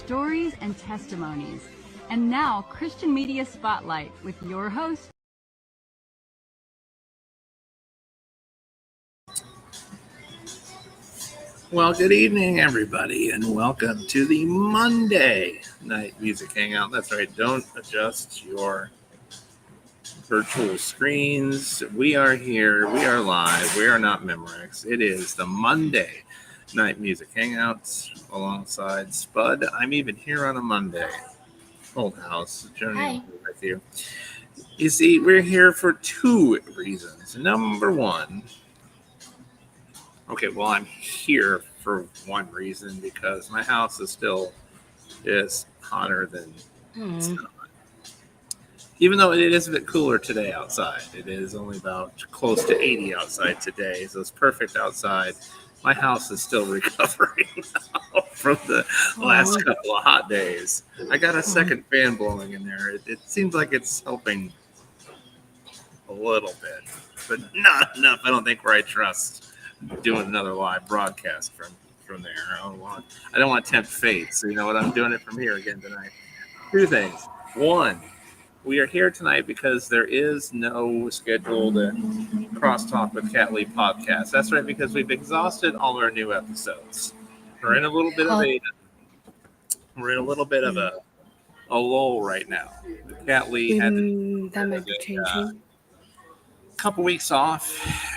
stories and testimonies. And now, Christian Media Spotlight with your host. Well, good evening, everybody, and welcome to the Monday Night Music Hangout. That's right, don't adjust your virtual screens. We are here, we are live, we are not Memorex. It is the Monday Night Music Hangouts alongside Spud. I'm even here on a Monday. Full house. Joni with you. You see, we're here for two reasons. Number one, I'm here for one reason because my house is still just hotter than it's not. Even though it is a bit cooler today outside. It is only about close to 80 outside today, so it's perfect outside. My house is still recovering now from the last couple of hot days. I got a second fan blowing in there. It seems like it's helping a little bit, but not enough. I don't think where I trust doing another live broadcast from there. I don't want to tempt fate, so you know what? I'm doing it from here again tonight. Two things. One, we are here tonight because there is no scheduled Crosstalk with Cat Lee podcast. That's right, because we've exhausted all our new episodes. We're in a little bit of a lull right now. Cat Lee had that might be changing. Couple weeks off.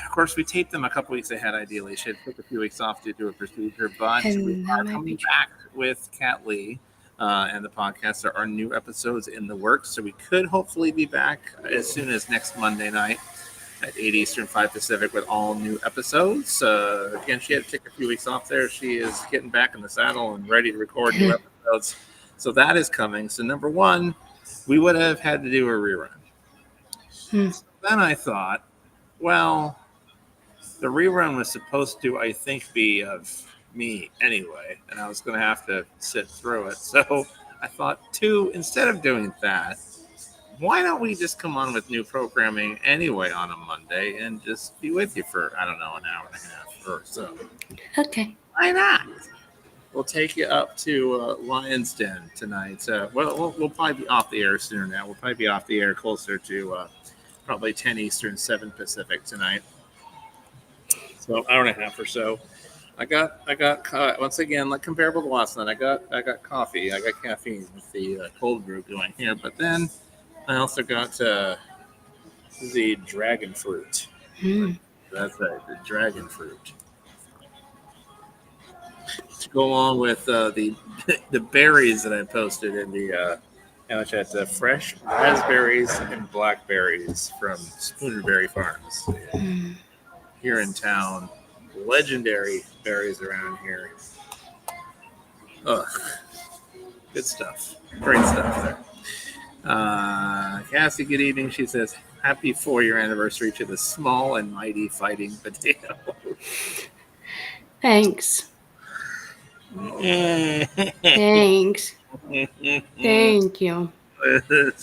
Of course, we taped them a couple weeks ahead. Ideally, she had took a few weeks off to do a procedure, but we are coming back with Cat Lee and the podcast. There are new episodes in the works, so we could hopefully be back as soon as next Monday night at 8 Eastern, 5 Pacific with all new episodes. Again, she had to take a few weeks off there. She is getting back in the saddle and ready to record new episodes. So that is coming. So number one, we would have had to do a rerun. Then I thought, well, the rerun was supposed to, I think, be of me anyway, and I was going to have to sit through it. So I thought, instead of doing that, why don't we just come on with new programming anyway on a Monday and just be with you for, I don't know, an hour and a half or so. Okay. Why not? We'll take you up to Lion's Den tonight. We'll probably be off the air sooner now. We'll probably be off the air closer to probably 10 Eastern, 7 Pacific tonight. So an hour and a half or so. I got once again, like comparable to last night. I got coffee. I got caffeine with the cold brew going here, but then I also got the dragon fruit. That's right, the dragon fruit. To go along with the berries that I posted in the which had fresh raspberries and blackberries from Spoonerberry Farms here in town. Legendary berries around here. Ugh, good stuff. Great stuff there. Cassie, good evening. She says, happy 4-year anniversary to the small and mighty fighting potato. Thanks. Thanks. Thank you.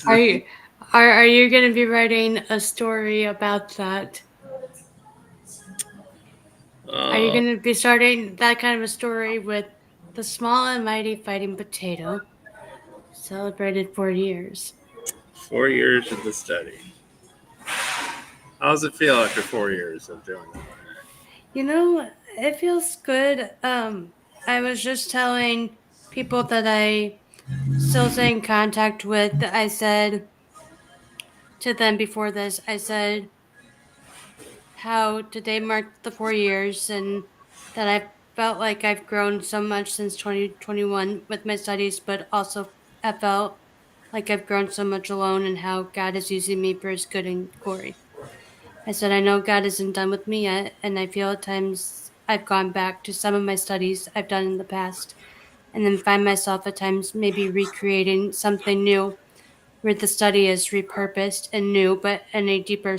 Are you going to be writing a story about that? Are you going to be starting that kind of a story with the small and mighty fighting potato? Celebrated 4 years. 4 years of the study. How does it feel after 4 years of doing that? You know, it feels good. I was just telling people that I still stay in contact with. I said to them before this, I said how today marked the 4 years and that I felt like I've grown so much since 2021 with my studies, but also I felt like I've grown so much alone and how God is using me for his good and glory. I said, I know God isn't done with me yet, and I feel at times I've gone back to some of my studies I've done in the past, and then find myself at times maybe recreating something new, where the study is repurposed and new, but in a deeper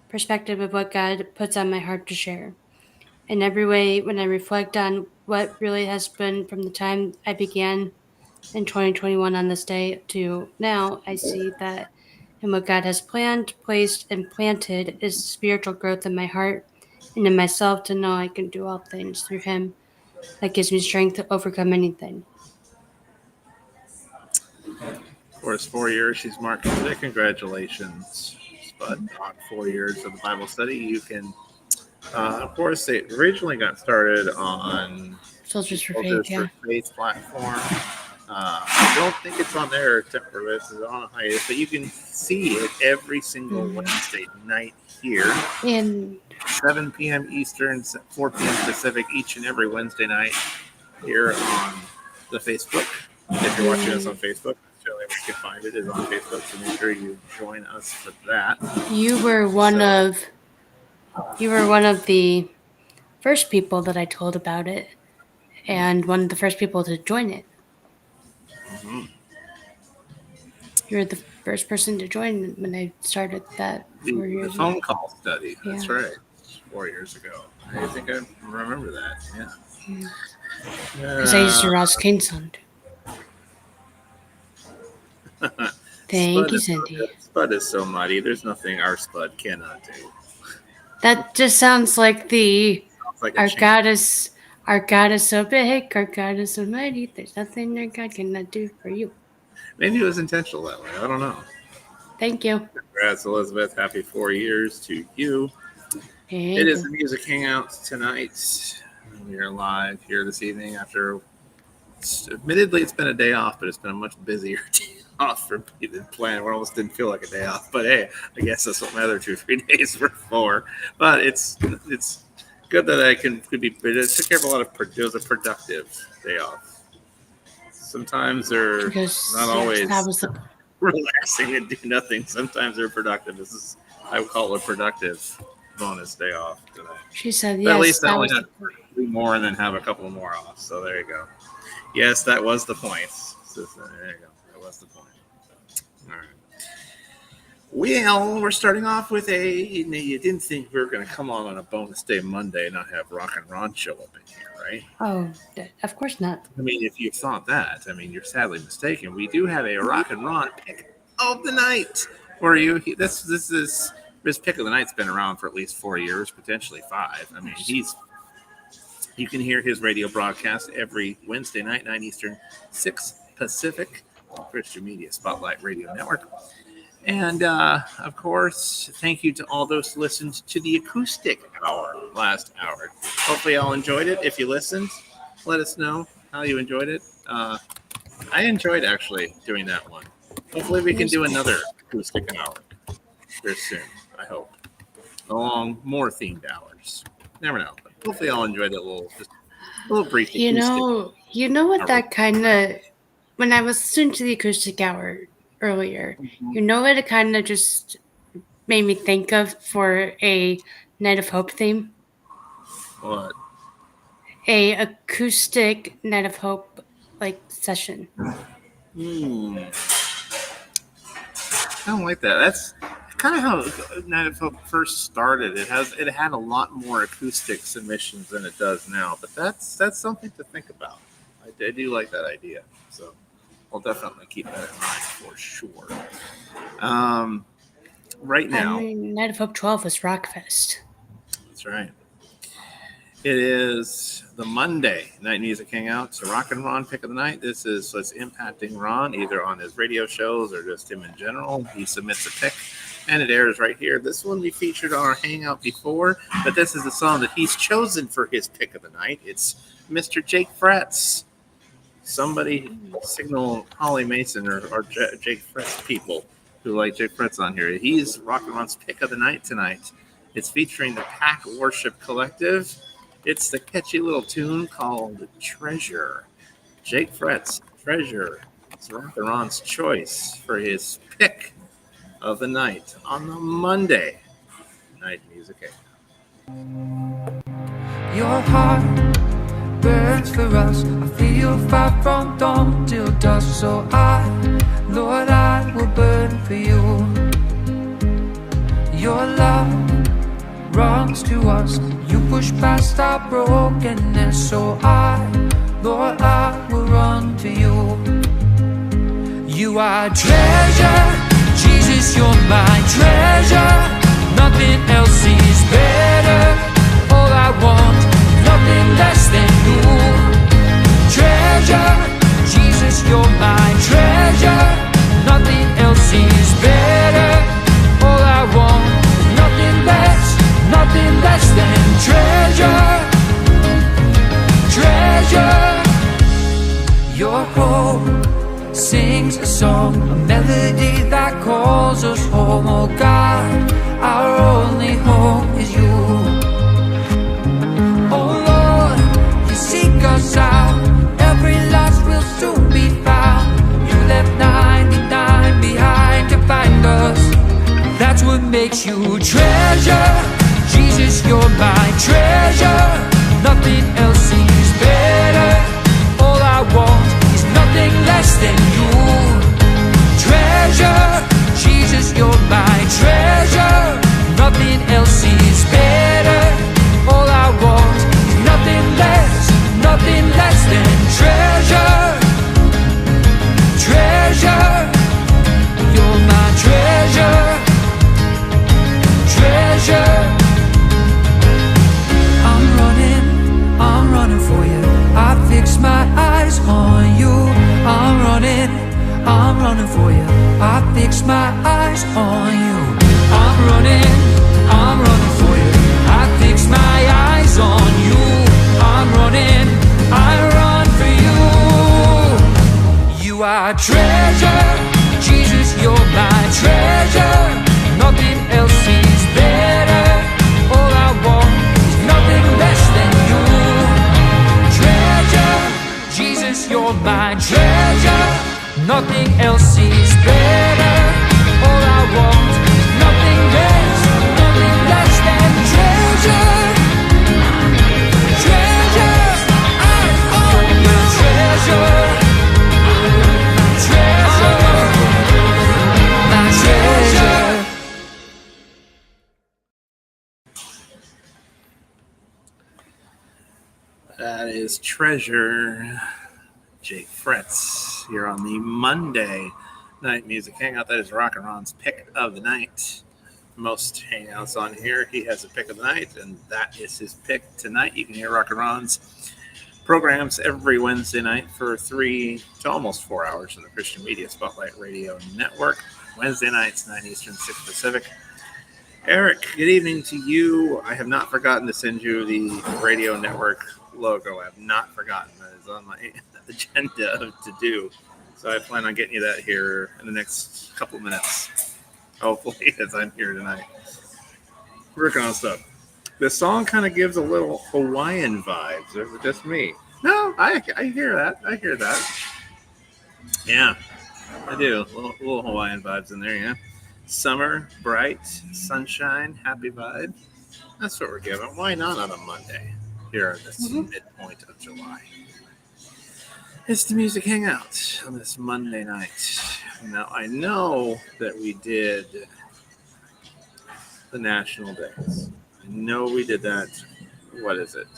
perspective of what God puts on my heart to share. In every way, when I reflect on what really has been from the time I began in 2021 on this day to now, I see that and what God has planned, placed, and planted is spiritual growth in my heart and in myself to know I can do all things through him that gives me strength to overcome anything. Of course, 4 years she's marking today. Congratulations, Spud, on 4 years of the Bible study. You can, of course, it originally got started on Soldiers for Soldiers Faith, yeah. for Faith platform. I don't think it's on there except for this is on a hiatus, but you can see it every single Wednesday night here. And 7 p.m. Eastern, 4 p.m. Pacific, each and every Wednesday night here on the Facebook. If you're watching us on Facebook, the only way you can find it is on Facebook, so make sure you join us for that. you were one of the first people that I told about it, and one of the first people to join it. Mm-hmm. You're the first person to join when I started that 4 years The phone ago. call study. That's Yeah. right. 4 years ago. I think I remember that. Yeah. Because I used to rouse Kane's on. Thank you, Cindy. Spud is so mighty. There's nothing our Spud cannot do. That just sounds like the Sounds like our chant. God is so big, our God is so mighty. There's nothing our God cannot do for you. Maybe it was intentional that way. I don't know. Thank you. Congrats, Elizabeth. Happy 4 years to you. Thank It is you. the Music Hangout tonight. We are live here this evening after, admittedly, it's been a day off, but it's been a much busier day off for me than planned. We almost didn't feel like a day off, but hey, I guess that's what my other 2-3 days were for. But it's good that I could be. It took care of a lot of. It was a productive day off. Sometimes they're Because not always that was the relaxing and do nothing. Sometimes they're productive. I would call it a productive bonus day off today. she said But yes. at least I That only was had to do more and then have a couple more off. So there you go. Yes, that was the point. So, there you go. That was the point. All right. Well, we're starting off with you didn't think we were going to come on a bonus day Monday and not have Rock and Ron show up in here, right? Oh, of course not. I mean, if you thought that, I mean, you're sadly mistaken. We do have a Rock and Ron pick of the night for you. This pick of the night's been around for at least 4 years, potentially 5. I mean, you can hear his radio broadcast every Wednesday night, 9 Eastern, 6 Pacific, Christian Media Spotlight Radio Network. And, of course, thank you to all those who listened to the acoustic hour last hour. Hopefully y'all enjoyed it. If you listened, let us know how you enjoyed it. I enjoyed actually doing that one. Hopefully we can do another acoustic hour very soon, I hope. Along more themed hours. Never know. But hopefully y'all enjoyed it just a little brief acoustic. You know what that kind of, when I was listening to the acoustic hour earlier, you know what it kind of just made me think of for a Night of Hope theme? What? A acoustic Night of Hope session. I don't like that. That's kind of how Night of Hope first started. It had a lot more acoustic submissions than it does now, but that's something to think about. I do like that idea, so I'll definitely keep that in mind for sure. Right now, I mean, Night of Hope 12 was Rockfest. That's right. It is the Monday Night Music Hangout. So Rock and Ron pick of the night. This is what's impacting Ron, either on his radio shows or just him in general. He submits a pick, and it airs right here. This one we featured on our Hangout before, but this is the song that he's chosen for his pick of the night. It's Mr. Jake Fretz. Somebody signal Holly Mason or Jake Fretz people who like Jake Fretz on here. He's Rock and Ron's pick of the night tonight. It's featuring the Pack Worship Collective. It's the catchy little tune called Treasure. Jake Fretz, Treasure. It's Rock and Ron's choice for his pick of the night on the Monday Night Music Hangout. Your heart burns for us. I feel fire from dawn till dusk. So Lord, I will burn for you. Your love runs to us. You push past our brokenness. So Lord, I will run to you. You are treasure, Jesus, you're my treasure. Nothing else is better. All I want, nothing less than you. song, a melody that calls us home. Oh God, our only hope is you. Oh Lord, you seek us out, every lost will soon be found. You left 99 behind to find us. That's what makes you treasure. Jesus, you're my treasure. Nothing else seems better. All I want is nothing less than you. Treasure, Jesus, you're my treasure. Nothing else is better. All I want is nothing less than treasure. Treasure, you're my treasure. Treasure, I'm running for you. I fix my eyes on you. I'm running for you. I fix my eyes on you. I'm running for you. I fix my eyes on you. I run for you. You are treasure, Jesus, you're my treasure. Nothing else is better. All I want is nothing less than you. Treasure, Jesus, you're my treasure. Nothing else is better. All I want is nothing less than treasure. Treasure, you're my treasure. Treasure, my treasure. That is Treasure, Jake Fretz, here on the Monday Night Music Hangout. That is Rock and Ron's pick of the night. Most hangouts on here, he has a pick of the night, and that is his pick tonight. You can hear Rock and Ron's programs every Wednesday night for 3 to almost 4 hours on the Christian Media Spotlight Radio Network. Wednesday nights, 9 Eastern, 6 Pacific. Eric, good evening to you. I have not forgotten to send you the radio network logo. I have not forgotten. That is on my agenda to do. So I plan on getting you that here in the next couple of minutes. Hopefully, as I'm here tonight. Working on stuff. The song kind of gives a little Hawaiian vibes. Or is it just me? No, I hear that. I hear that. Yeah, I do. Little Hawaiian vibes in there, yeah. Summer, bright, sunshine, happy vibe. That's what we're giving. Why not on a Monday here at this midpoint of July? It's the Music Hangout on this Monday night. Now, I know that we did the National Days. I know we did that, what is it?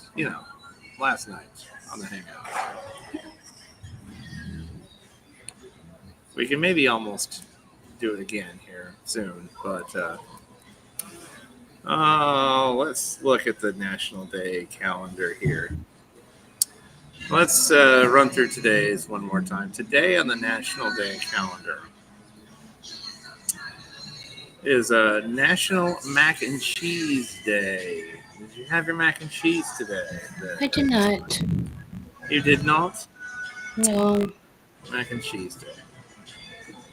Last night on the Hangout. We can maybe almost do it again here soon, but let's look at the National Day calendar here. Let's run through today's one more time. Today on the National Day calendar is National Mac and Cheese Day. Did you have your mac and cheese today? I did not. You did not? No. Mac and Cheese Day.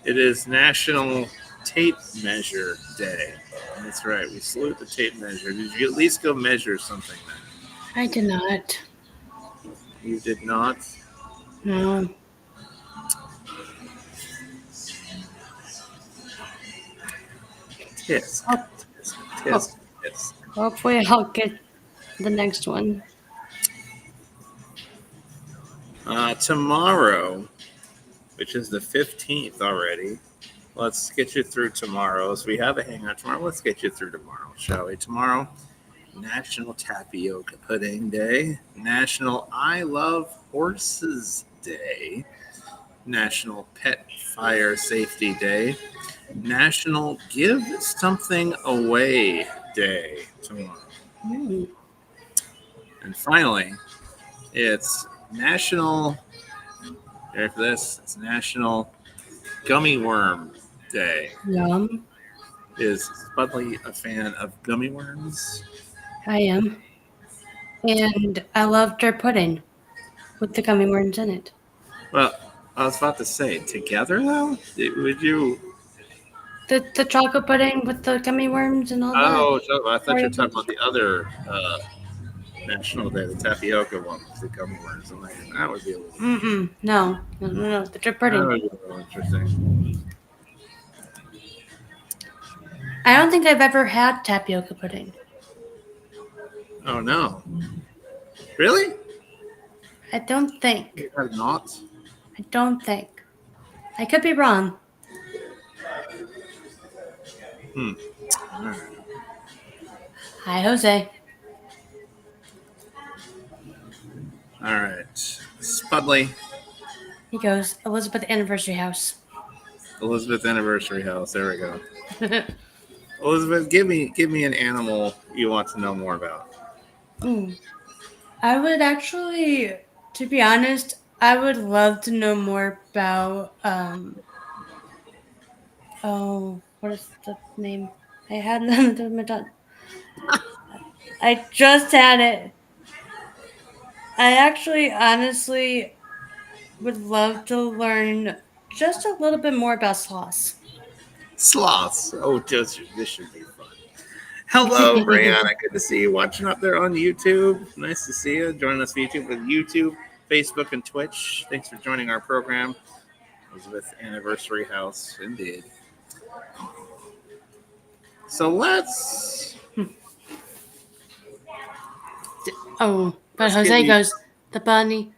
It is National Tape Measure Day. That's right. We salute the tape measure. Did you at least go measure something then? I did not. You did not? No. Tisk. Hopefully I'll get the next one. Tomorrow, which is the 15th already. Let's get you through tomorrow. As we have a hangout tomorrow, let's get you through tomorrow, shall we? Tomorrow, National Tapioca Pudding Day, National I Love Horses Day, National Pet Fire Safety Day, National Give Something Away Day tomorrow. And finally, it's National, ready for this? It's National Gummy Worm Day. Yum. Is Spudley a fan of gummy worms? I am. And I love their pudding with the gummy worms in it. Well, I was about to say, together though? Would you? The chocolate pudding with the gummy worms and all that. Oh, I thought you were Oreo talking cookies. about the other National Day, the tapioca one with the gummy worms. I'm like, that would be a little. No. The drip That pudding. would be a little interesting. I don't think I've ever had tapioca pudding. Oh no! Really? I don't think. You have not? I don't think. I could be wrong. All right. Hi, Jose. All right. Spudley, He goes, Elizabeth Anniversary House. Elizabeth Anniversary House. There we go. Elizabeth, give me an animal you want to know more about. I would actually, to be honest, I would love to know more about, what is the name? I had it on the tip of my tongue. I just had it. I actually, honestly, would love to learn just a little bit more about sloths. Sloths. Oh, this should be fun. Hello, Brianna. Good to see you watching up there on YouTube. Nice to see you. Joining us for YouTube with YouTube, Facebook, and Twitch. Thanks for joining our program. Elizabeth Anniversary House, indeed. So let's. Oh, but Let's Jose give you- goes, the bunny,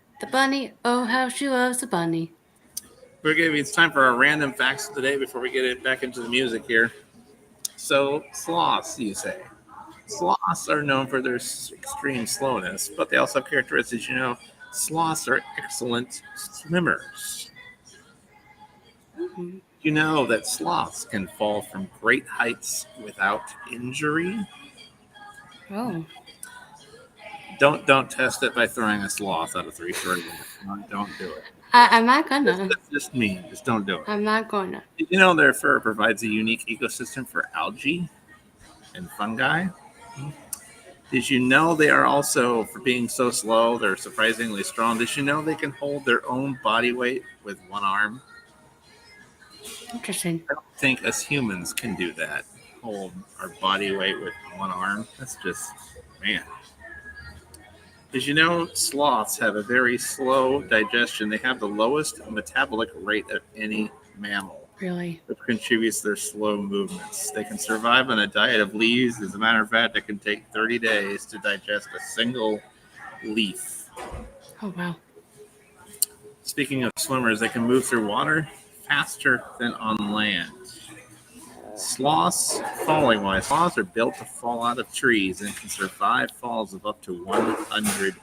oh, how she loves the bunny. We're giving it's time for our random facts of the day before we get it back into the music here. So sloths, you say. Sloths are known for their extreme slowness, but they also have characteristics. Sloths are excellent swimmers. You know that sloths can fall from great heights without injury. Oh. Don't test it by throwing a sloth out of 3-story window. Don't do it. I'm not gonna. That's just mean. Just don't do it. I'm not gonna. Did you know their fur provides a unique ecosystem for algae and fungi? Did you know they are also, for being so slow, they're surprisingly strong? Did you know they can hold their own body weight with one arm? Interesting. I don't think us humans can do that. Hold our body weight with one arm. That's just, man. Did you know sloths have a very slow digestion? They have the lowest metabolic rate of any mammal, Really? which contributes to their slow movements. They can survive on a diet of leaves. As a matter of fact, it can take 30 days to digest a single leaf. Oh, wow. Speaking of swimmers, they can move through water faster than on land. Sloths, falling wise, sloths are built to fall out of trees and can survive falls of up to 100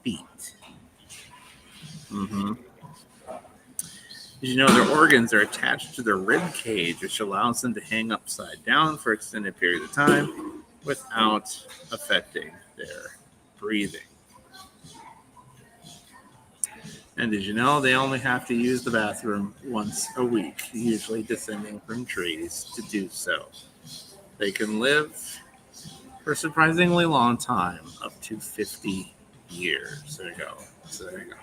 feet. Did you know their organs are attached to their rib cage, which allows them to hang upside down for extended periods of time without affecting their breathing? And did you know they only have to use the bathroom once a week, usually descending from trees to do so? They can live for a surprisingly long time, up to 50 years. There you go. So there you go.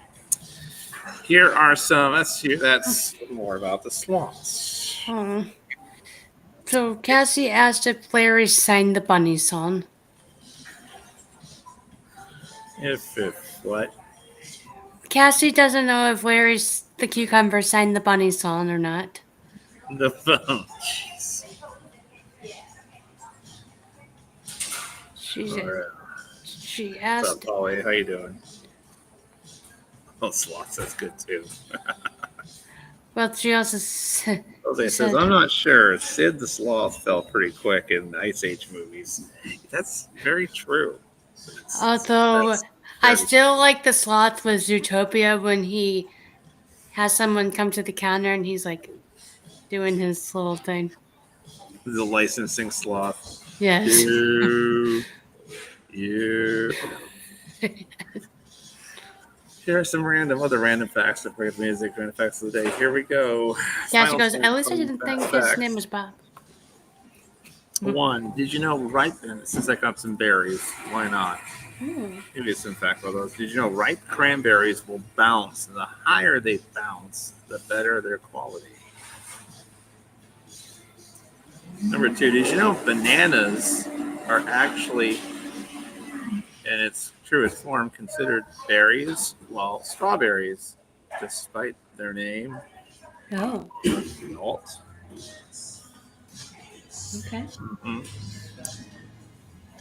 Here are some. That's more about the sloths. Oh. So Cassie asked if Larry signed the bunny song. If what? Cassie doesn't know if Larry's the cucumber signed the bunny song or not. The phone. Jeez. She What's asked. up, Polly? How you doing? Oh, sloths. That's good too. Well, she also said. Jose says, I'm not sure. Sid the Sloth fell pretty quick in Ice Age movies. That's very true. Although I still like the sloth with Zootopia when he has someone come to the counter and he's like doing his little thing. The licensing sloth. Yes. You. Here are some other random facts of great music, random facts of the day. Here we go. Cassie goes, at least I didn't think his name was Bob. 1. Did you know since I got some berries, why not? Give you some fact about those. Did you know ripe cranberries will bounce, and the higher they bounce, the better their quality? Number 2, did you know bananas are actually, in its truest form, considered berries, while strawberries, despite their name, Oh, are not? okay.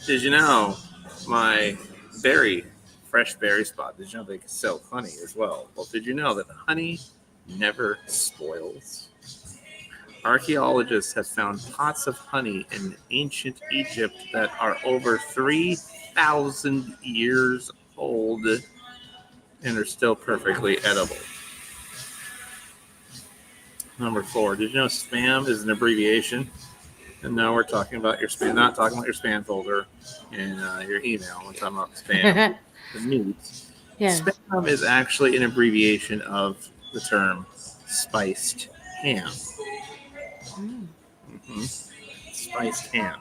Did you know my fresh berry spot? Did you know they can sell honey as well? Well, did you know that honey never spoils? Archaeologists have found pots of honey in ancient Egypt that are over 3,000 years old and are still perfectly edible. Number 4, did you know spam is an abbreviation? And no, we're talking about your spam, not talking about your spam folder in your email. We're talking about spam, the meat. Yeah. Spam is actually an abbreviation of the term spiced ham. Spiced ham.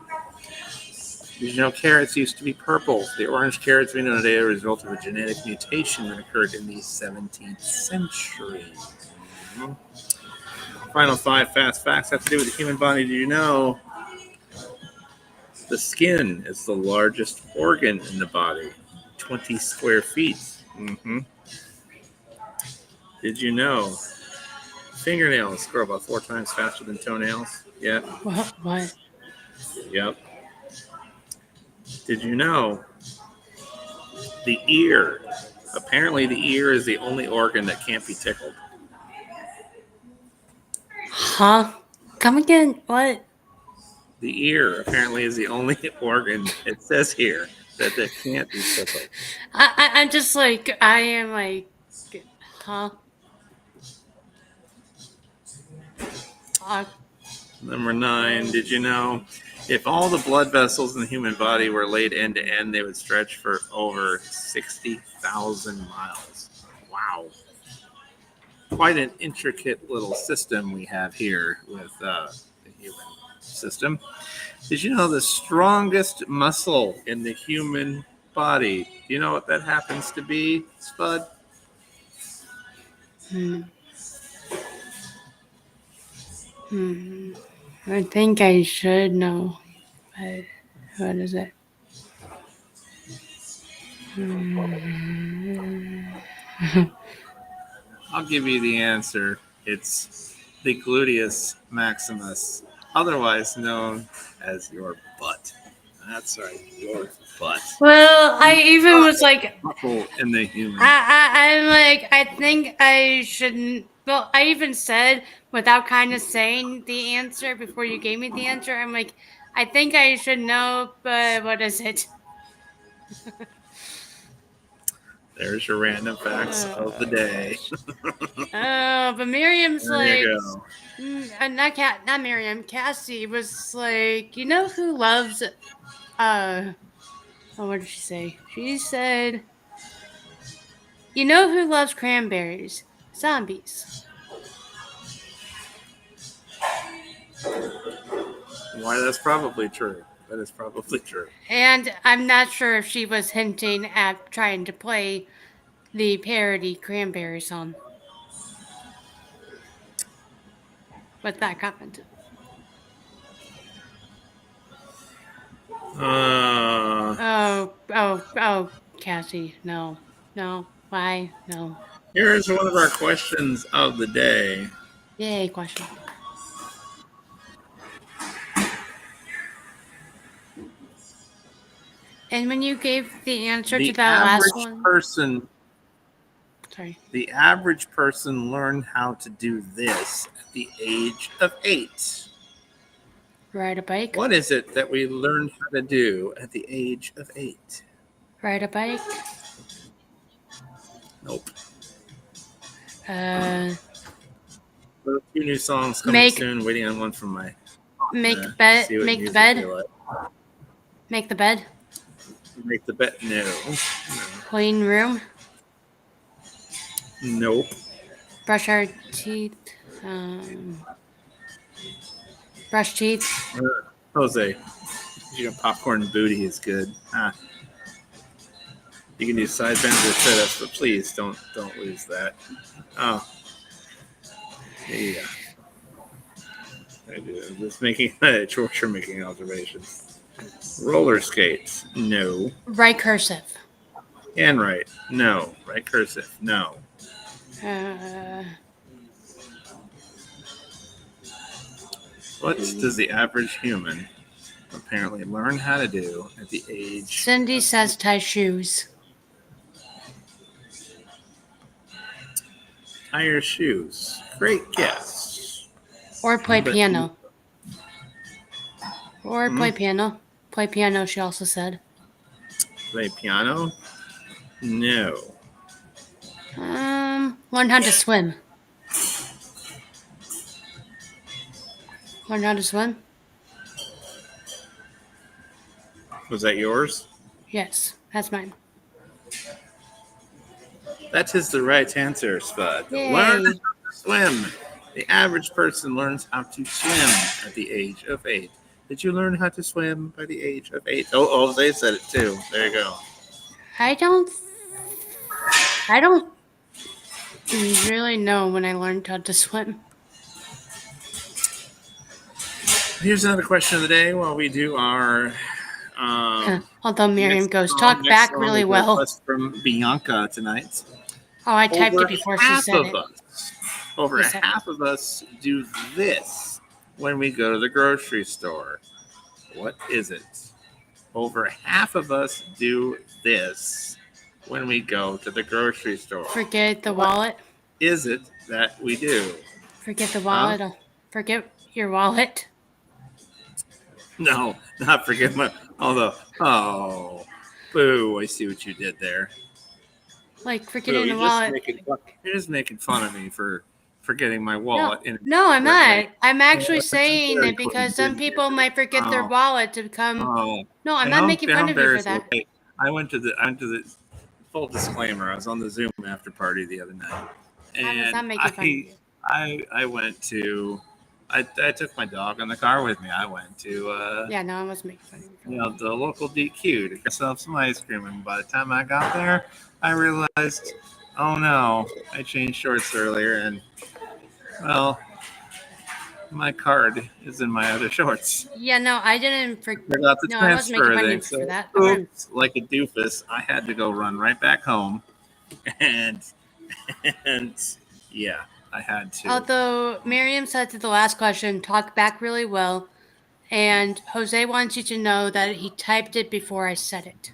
Did you know carrots used to be purple? The orange carrots we know today are a result of a genetic mutation that occurred in the 17th century. Final 5 fast facts have to do with the human body. Do you know the skin is the largest organ in the body? 20 square feet. Did you know fingernails grow about 4 times faster than toenails? Yeah. What? Yep. Did you know the ear? Apparently, the ear is the only organ that can't be tickled. Huh? Come again? What? The ear apparently is the only organ, it says here, that can't be tickled. I'm just like, I am like, huh? Number 9, did you know if all the blood vessels in the human body were laid end to end, they would stretch for over 60,000 miles? Wow. Quite an intricate little system we have here with the human system. Did you know the strongest muscle in the human body? Do you know what that happens to be, Spud? I think I should know. But what is it? I'll give you the answer. It's the gluteus maximus, otherwise known as your butt. That's right, your butt. Well, I even was like, Muscle in the human. I'm like, I think I shouldn't. Well, I even said without kind of saying the answer before you gave me the answer. I'm like, I think I should know, but what is it? There's your random facts of the day. But Miriam's There you like, not Miriam. Cassie was like, you know who loves, oh, what did she say? She said, you know who loves cranberries? Zombies. Why, that's probably true. That is probably true. And I'm not sure if she was hinting at trying to play the parody cranberry song with that comment. Oh, Cassie, no, why, no. Here's one of our questions of the day. Yay, question. And when you gave the answer to that last one, the average person learned how to do this at the age of 8. Ride a bike. What is it that we learned how to do at the age of 8? Ride a bike. Nope. There are a few new songs coming soon. Waiting on one from my. Make the bed. Make the bed. Make the bed. Make the bed. No. Clean room. Nope. Brush our teeth. Brush teeth. Jose, you know popcorn booty is good. You can do side bends or sit-ups, but please don't lose that. Oh, yeah. I'm just making George are making observations. Roller skates, no. Right cursive. Handwrite, no. Right cursive, no. What does the average human apparently learn how to do at the age? Cindy says tie shoes. Tie your shoes. Great guess. Or play But- piano. Or play piano. Play piano, she also said. Play piano? No. Learn how to swim. Learn how to swim? Was that yours? Yes, that's mine. That is the right answer, Spud. Yay. Learn how to swim. The average person learns how to swim at the age of 8. Did you learn how to swim by the age of 8? Oh, they said it too. There you go. I don't really know when I learned how to swim. Here's another question of the day while we do our. Although Miriam next goes, song- talk next back song really is a well. request from Bianca tonight. Oh, I typed Over it before she half said of it. Over You said half of us do this when we go to the grocery store. What is it? Over half of us do this when we go to the grocery store. Forget the wallet. Is it that we do? Forget the wallet. Forget your wallet. No, not forget my. Although, oh, boo! I see what you did there. Like Boo, forgetting the wallet. You're just making fun of me for forgetting my wallet. No, I'm Right. not. I'm actually Yeah, saying very it because close, some didn't people you? might forget their Oh. wallet to come. Oh, No, I'm and not how- making how fun of you for embarrassing. that. Okay, I went to the full disclaimer. I was on the Zoom after party the other night, I was and not making fun of you. I went to. I took my dog in the car with me. I went to Yeah, no, I wasn't making fun of you. For that. the local DQ to get myself some ice cream. And by the time I got there, I realized, oh no, I changed shorts earlier, and well, my card is in my other shorts. Yeah, no, I didn't forget. Forgot to No, I wasn't making transfer fun of them. you for that. Oops, like a doofus, I had to go run right back home, and yeah, I had to. Although Miriam said to the last question, talk back really well, and Jose wants you to know that he typed it before I said it.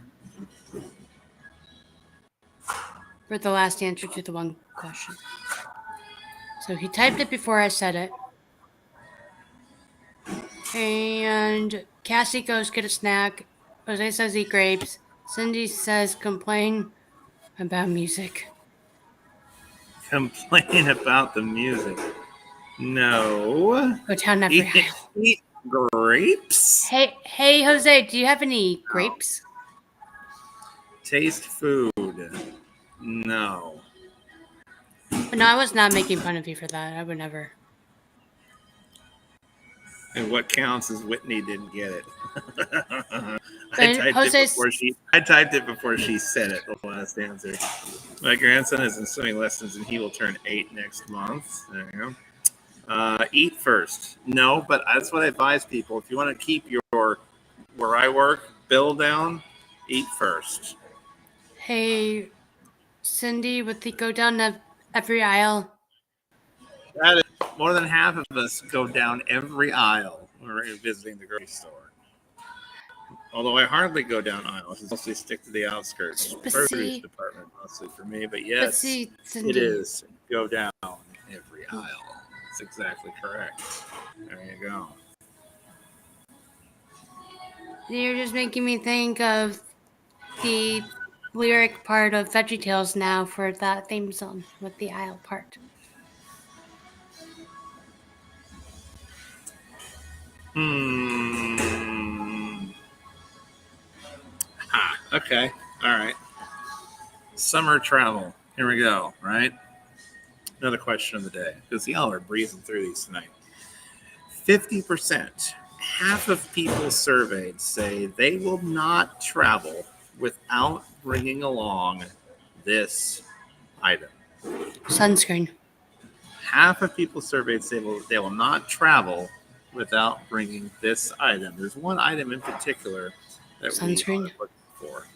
For the last answer to the one question. So he typed it before I said it. And Cassie goes get a snack. Jose says eat grapes. Cindy says complain about music. Complain about the music. No. Go down every aisle. Eat grapes. Hey, Jose, do you have any grapes? Taste food. No. No, I was not making fun of you for that. I would never. And what counts is Whitney didn't get it. And I typed it before she said it, the last answer. My grandson is in swimming lessons and he will turn 8 next month. There you go. Eat first. No, but that's what I advise people. If you want to keep your where I work bill down, eat first. Hey, Cindy, would they go down every aisle? That is, more than half of us go down every aisle when we're visiting the grocery store. Although I hardly go down aisles, I mostly stick to the outskirts. Produce department mostly for me, but yes, Cindy, it is. Go down every aisle. That's exactly correct. There you go. You're just making me think of the lyric part of VeggieTales now for that theme song with the aisle part. Okay. All right. Summer travel. Here we go. Right. Another question of the day, because y'all are breezing through these tonight. 50%, half of people surveyed say they will not travel without bringing along this item? Sunscreen. Half of people surveyed say they will not travel without bringing this item. There's one item in particular that Sunscreen. we are looking for.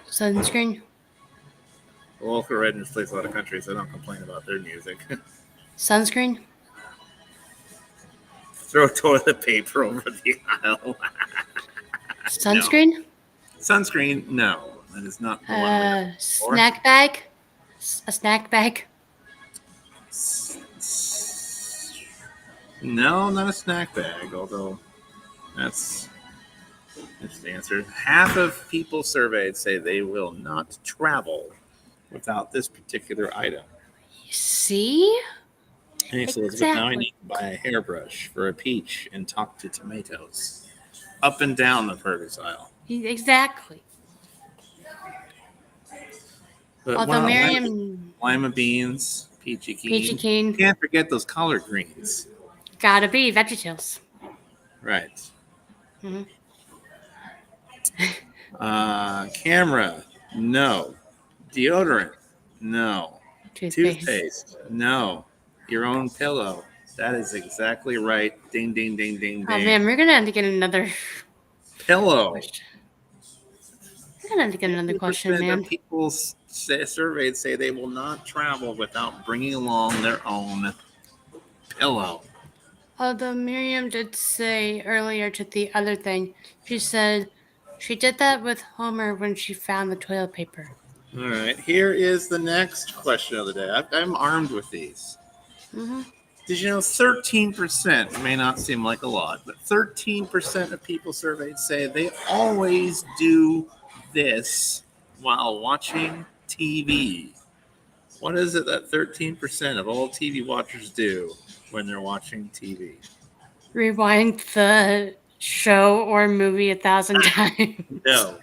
Sunscreen. The local redness plays a lot of country, so don't complain about their music. Sunscreen. Throw toilet paper over the aisle. Sunscreen. No. Sunscreen, no. That is not the one. Snack bag. A snack bag. No, not a snack bag, although that's the answer. Half of people surveyed say they will not travel without this particular item. See? Hey, so Elizabeth, now I need to buy a hairbrush for a peach and talk to tomatoes. Up and down the produce aisle. Exactly. But Although Miriam... lima beans, peachy keen. Peachy keen. Can't forget those collard greens. Gotta be VeggieTales. Right. Mm-hmm. Camera, no. Deodorant, no. Toothpaste, no. Your own pillow. That is exactly right. Ding, ding, ding, ding, ding. Oh man, we're gonna have to get another pillow. We're gonna have to get another question, man. People surveyed say they will not travel without bringing along their own pillow. Although Miriam did say earlier to the other thing, she said she did that with Homer when she found the toilet paper. All right, here is the next question of the day. I'm armed with these. Mm-hmm. Did you know 13%, may not seem like a lot, but 13% of people surveyed say they always do this while watching TV. What is it that 13% of all TV watchers do when they're watching TV? Rewind the show or movie 1,000 times. No.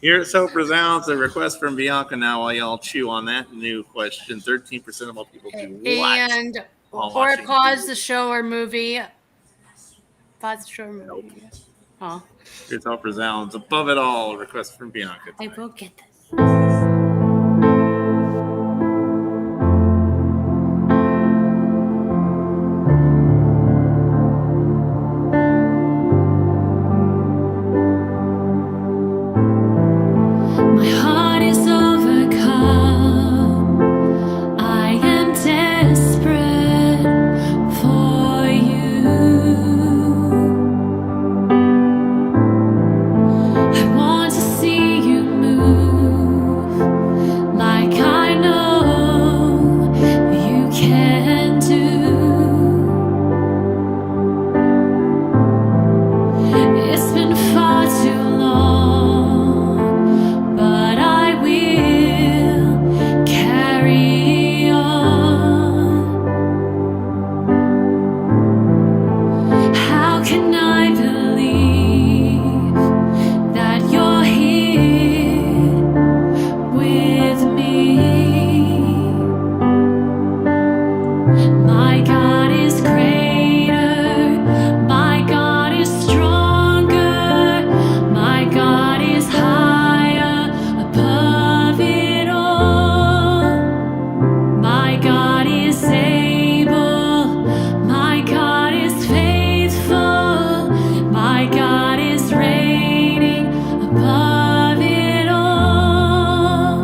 Here at Hope Resounds, a request from Bianca now while y'all chew on that new question. 13% of all people do what? And or pause TV? the show or movie. Pause the show or movie. Nope. Oh. Here's Hope Resounds. Above it all, a request from Bianca I tonight. will get this. My heart is overcome. I am desperate for you. I want to see you move like I know you can do. It's been far too long, but I will carry on. How can I believe that you're here with me? My God is greater, my God is stronger, my God is higher above it all. My God is able, my God is faithful, my God is reigning above it all.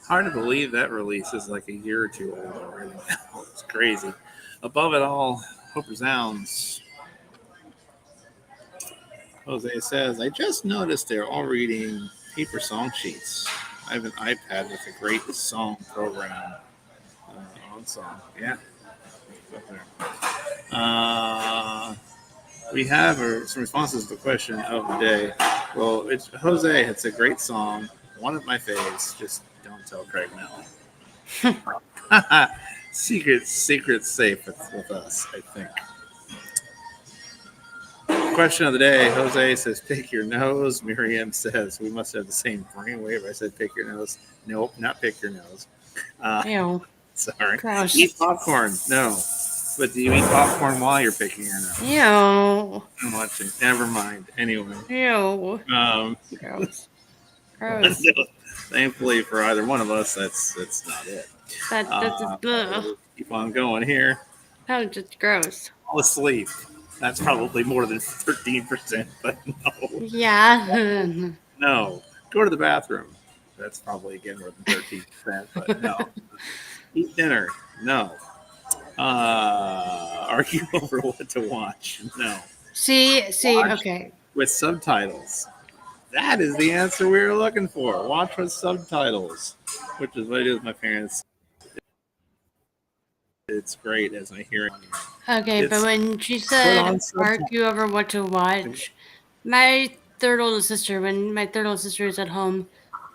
Hard to believe that release is like a year or two old already. It's crazy. Above it all, Hope Resounds. Jose says, I just noticed they're all reading paper song sheets. I have an iPad with a great song program on song. Yeah. Up there. We have some responses to the question of the day. Well, it's Jose. It's a great song. One of my faves. Just don't tell Craig Mellon. Secret safe with us, I think. Question of the day. Jose says, pick your nose. Miriam says, we must have the same brainwave. I said, pick your nose. Nope, not pick your nose. Ew. Sorry. Gross. Eat popcorn. No. But do you eat popcorn while you're picking your nose? Ew. I'm watching. Never mind. Anyway. Ew. Gross. Gross. Thankfully for either one of us, that's not it. That's keep on going here. that was just gross. Fall asleep. That's probably more than 13%, but no. Yeah. No. Go to the bathroom. That's probably again more than 13%, but no. Eat dinner. No. Argue over what to watch. No. See, Watch okay. with subtitles. That is the answer we were looking for. Watch with subtitles, which is what I do with my parents. It's great as I hear it. Okay, but when she said argue over what to watch, when my third oldest sister was at home,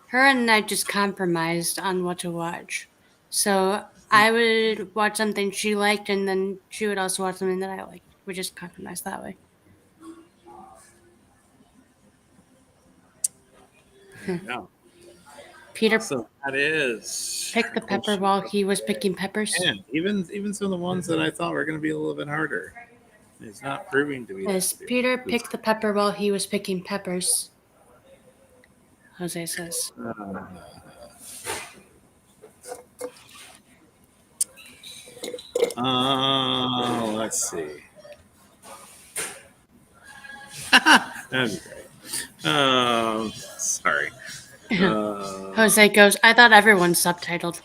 her and I just compromised on what to watch. So I would watch something she liked, and then she would also watch something that I liked. We just compromised that way. No. Peter So that is picked the pepper while he was picking peppers. And even some of the ones that I thought were going to be a little bit harder, it's not proving to be. Yes, Peter picked the pepper while he was picking peppers. Jose says. Let's see. That'd be great. Sorry. Jose goes, I thought everyone's subtitled.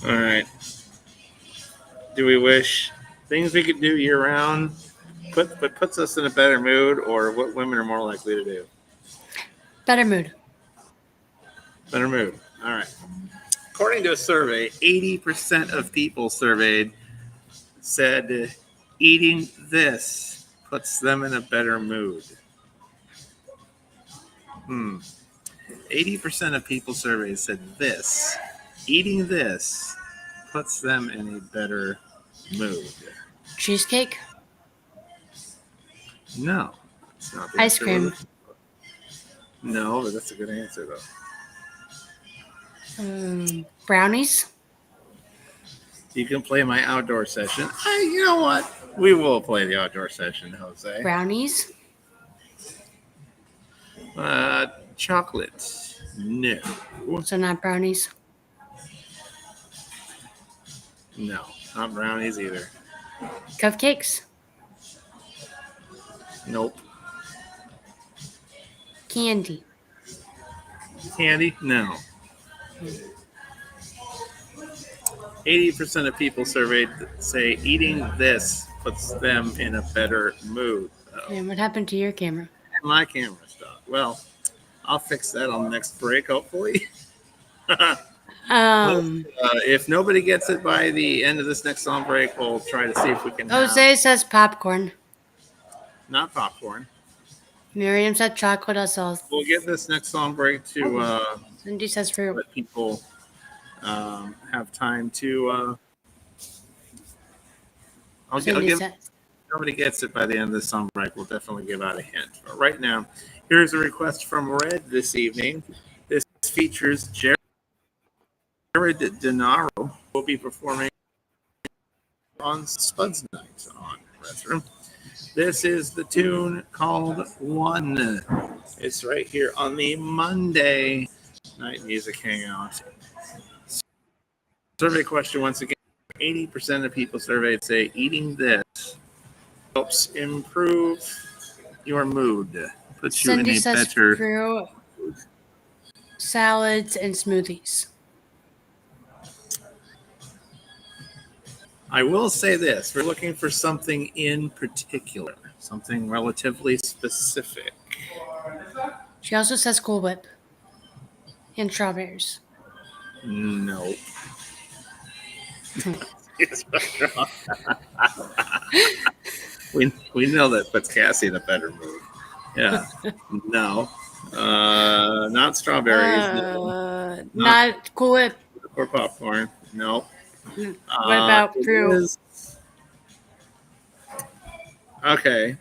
All right. Do we wish things we could do year round puts us in a better mood, or what women are more likely to do? Better mood. Better mood. All right. According to a survey, 80% of people surveyed said eating this puts them in a better mood. 80% of people surveyed said this. Eating this puts them in a better mood. Cheesecake? No. It's not the Ice answer cream. we're looking for. No, but that's a good answer, though. Brownies? You can play my outdoor session. You know what? We will play the outdoor session, Jose. Brownies? Chocolate. No. So not brownies? No. Not brownies either. Cupcakes? Nope. Candy? Candy? No. 80% of people surveyed say eating this puts them in a better mood. And what happened to your camera? My camera stopped. Well, I'll fix that on the next break, hopefully. If nobody gets it by the end of this next song break, we'll try to see if we can. Jose says popcorn. Not popcorn. Miriam said chocolate sauce. We'll get this next song break to Cindy says fruit. let people have time to. I'll Cindy give. says. nobody gets it by the end of the song break, we'll definitely give out a hint. But right now, here's a request from Red this evening. This features Jared Denaro, who will be performing on Spud's Night on Retro. This is the tune called One. It's right here on the Monday Night Music Hangout. Survey question once again. 80% of people surveyed say eating this helps improve your mood. Puts you Cindy in a says better fruit, salads, and smoothies. I will say this. We're looking for something in particular. Something relatively specific. She also says Cool Whip and strawberries. Nope. we know that puts Cassie in a better mood. Yeah. No. Not strawberries. No. Not Cool Whip. Or popcorn. Nope. What about fruit? Okay.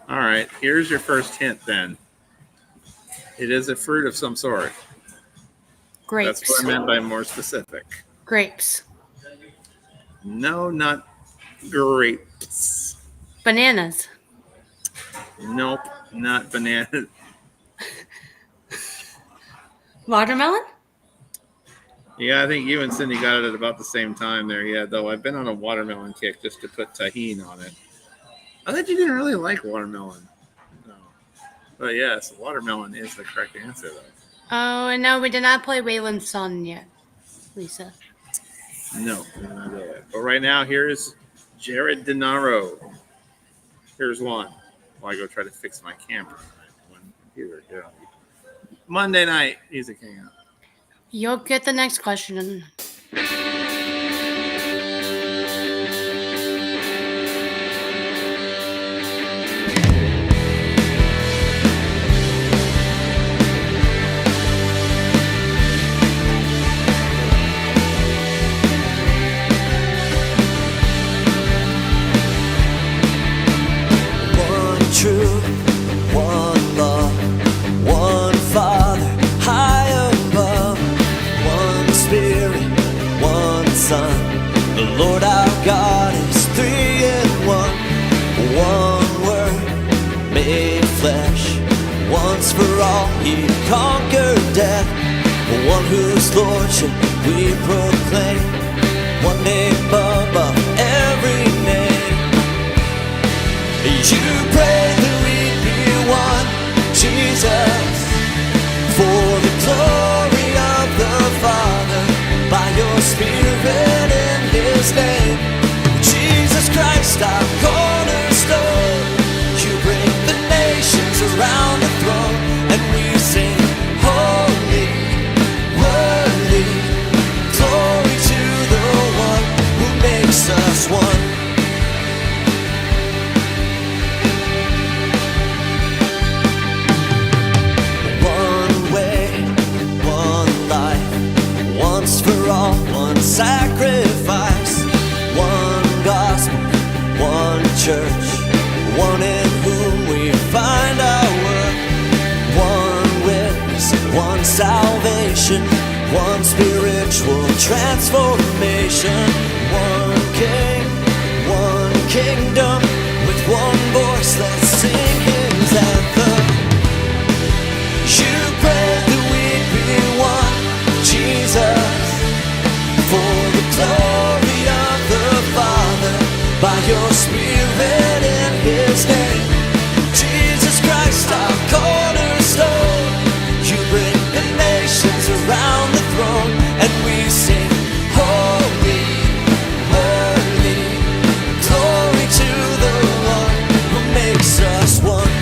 All right. Here's your first hint then. It is a fruit of some sort. Grapes. That's what I meant by more specific. Grapes. No, not grapes. Bananas. Nope, not banana. Watermelon? Yeah, I think you and Cindy got it at about the same time there. Yeah, though I've been on a watermelon kick just to put tahini on it. I thought you didn't really like watermelon. No. But yes, watermelon is the correct answer, though. Oh, and no, we did not play Waylon's Son yet, Lisa. No, we're not doing it. But right now, here's Jared Denaro. Here's one. While I go try to fix my camera. Here we go. Monday night music hangout. You'll get the next question. Truth, one love, one Father, high above, one Spirit, one Son. The Lord our God is three in one. One Word made flesh. Once for all He conquered death. One whose Lordship we proclaim. One name above every name. You pray that we'd be one, Jesus, for the glory of the Father, by your Spirit in His name. Jesus Christ, our cornerstone, you bring the nations around the throne, and we sing, holy, worthy, glory to the one who makes us one. Once for all, one sacrifice, one gospel, one church, one in whom we find our worth. One witness, one salvation, one spiritual transformation. One king, one kingdom, with one voice, let's sing His anthem. You pray that we'd be one, Jesus, for the glory of the Father, by your Spirit in His name. Jesus Christ, our cornerstone, you bring the nations around the throne, and we sing, holy, worthy, glory to the one who makes us one.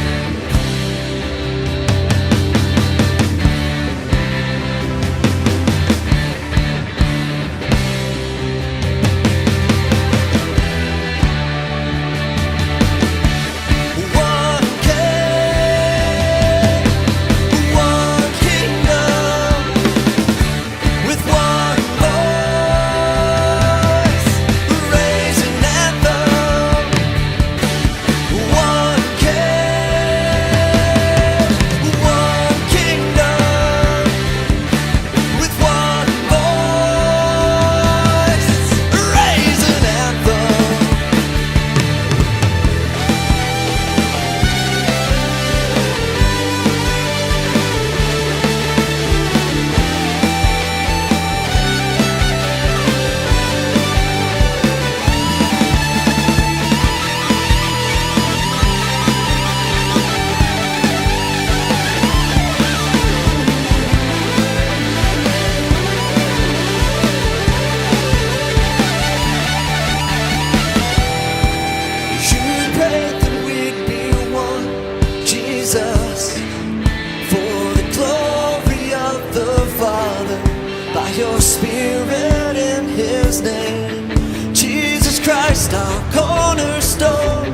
your Spirit in His name. Jesus Christ, our cornerstone,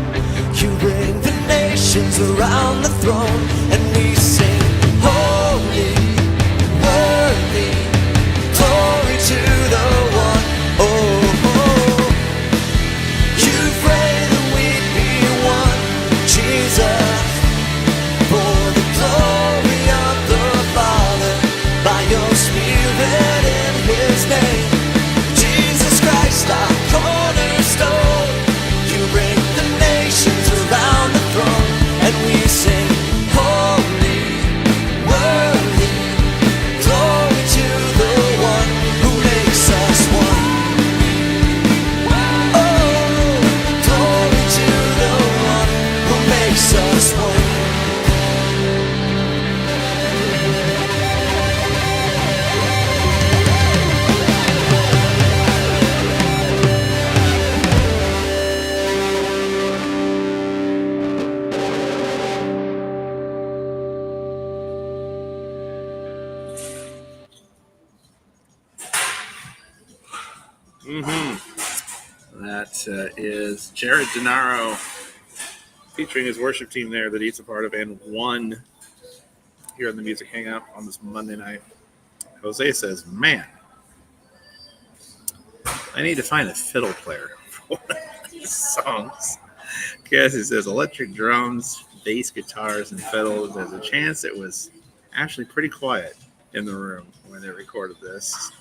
you bring the nations around the throne, and we sing, holy, worthy, glory to the one. Oh, oh. You pray that we be one, Jesus, for the glory of the Father, by your Spirit in His name. Jesus Christ, our cornerstone, you bring the nations around the throne, and we sing, holy, worthy, glory to the one who makes us one. Oh, glory to the one who makes us one. That is Jared Denaro featuring his worship team there that he's a part of and won here on the Music Hangout on this Monday night. Jose says, man, I need to find a fiddle player for one of these songs. Cassie says, electric drums, bass guitars, and fiddles. There's a chance it was actually pretty quiet in the room when they recorded this.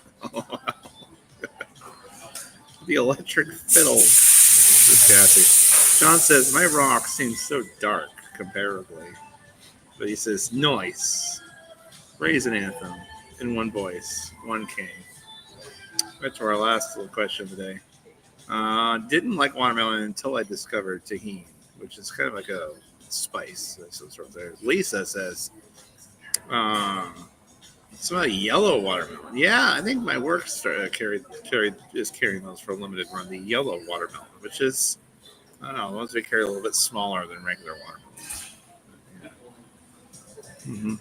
The electric fiddle, says Cassie. John says, my rock seems so dark comparably. But he says, nice. Raise an anthem in one voice, one king. Right to our last little question of the day. Didn't like watermelon until I discovered tahini, which is kind of like a spice of some sort there. Lisa says, some of the yellow watermelon. Yeah, I think my work is carrying those for a limited run. The yellow watermelon, which is, I don't know, the ones we carry a little bit smaller than regular watermelons. Yeah. Mm-hmm.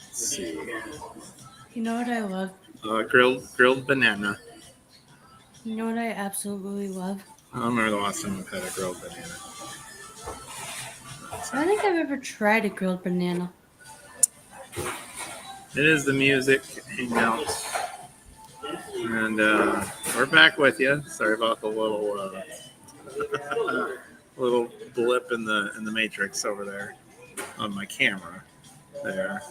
Let's see. You know what I love? Grilled banana. You know what I absolutely love? I don't remember the last time I've had a grilled banana. I don't think I've ever tried a grilled banana. It is the Music Hangout. And we're back with you. Sorry about the little little blip in the matrix over there on my camera there.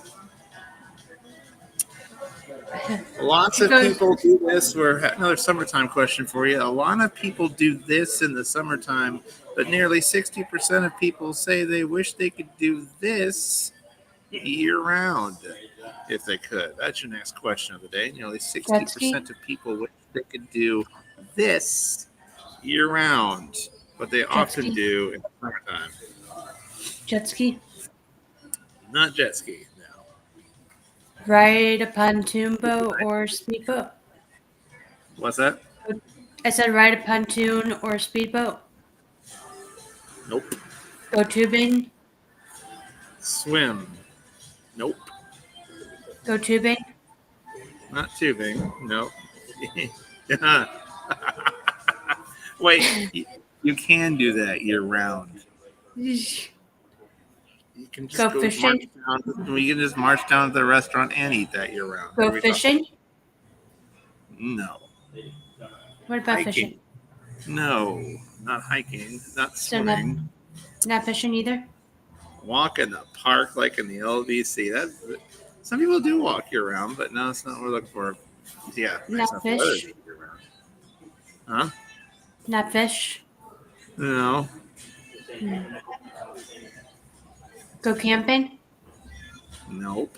Lots of people do this. Another summertime question for you. A lot of people do this in the summertime, but nearly 60% of people say they wish they could do this year-round if they could. That's your next question of the day. Nearly 60% of people wish they could do this year-round, but they often do in the summertime. Jet ski? Not jet ski, no. Ride a pontoon boat or speedboat? What's that? I said ride a pontoon or speedboat. Nope. Go tubing? Swim. Nope. Go tubing? Not tubing. Nope. Wait, you can do that year-round. You can just Go fishing? We can just march down to the restaurant and eat that year-round. Go fishing? No. What about Hiking. fishing? No, not hiking, not So swimming. not fishing either? Walk in the park like in the LBC. Some people do walk year-round, but no, that's not what we're looking for. Yeah. Not fish? Year-round. Huh? Not fish? No. Go camping? Nope.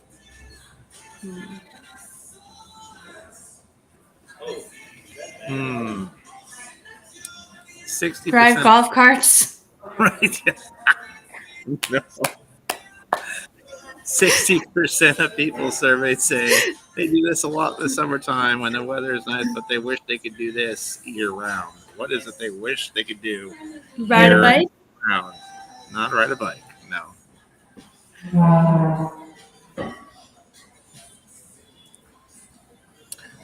Hmm. 60%. Drive golf carts? Right. No. 60% of people surveyed say they do this a lot in the summertime when the weather is nice, but they wish they could do this year-round. What is it they wish they could do Ride a bike? year-round? Not ride a bike, no.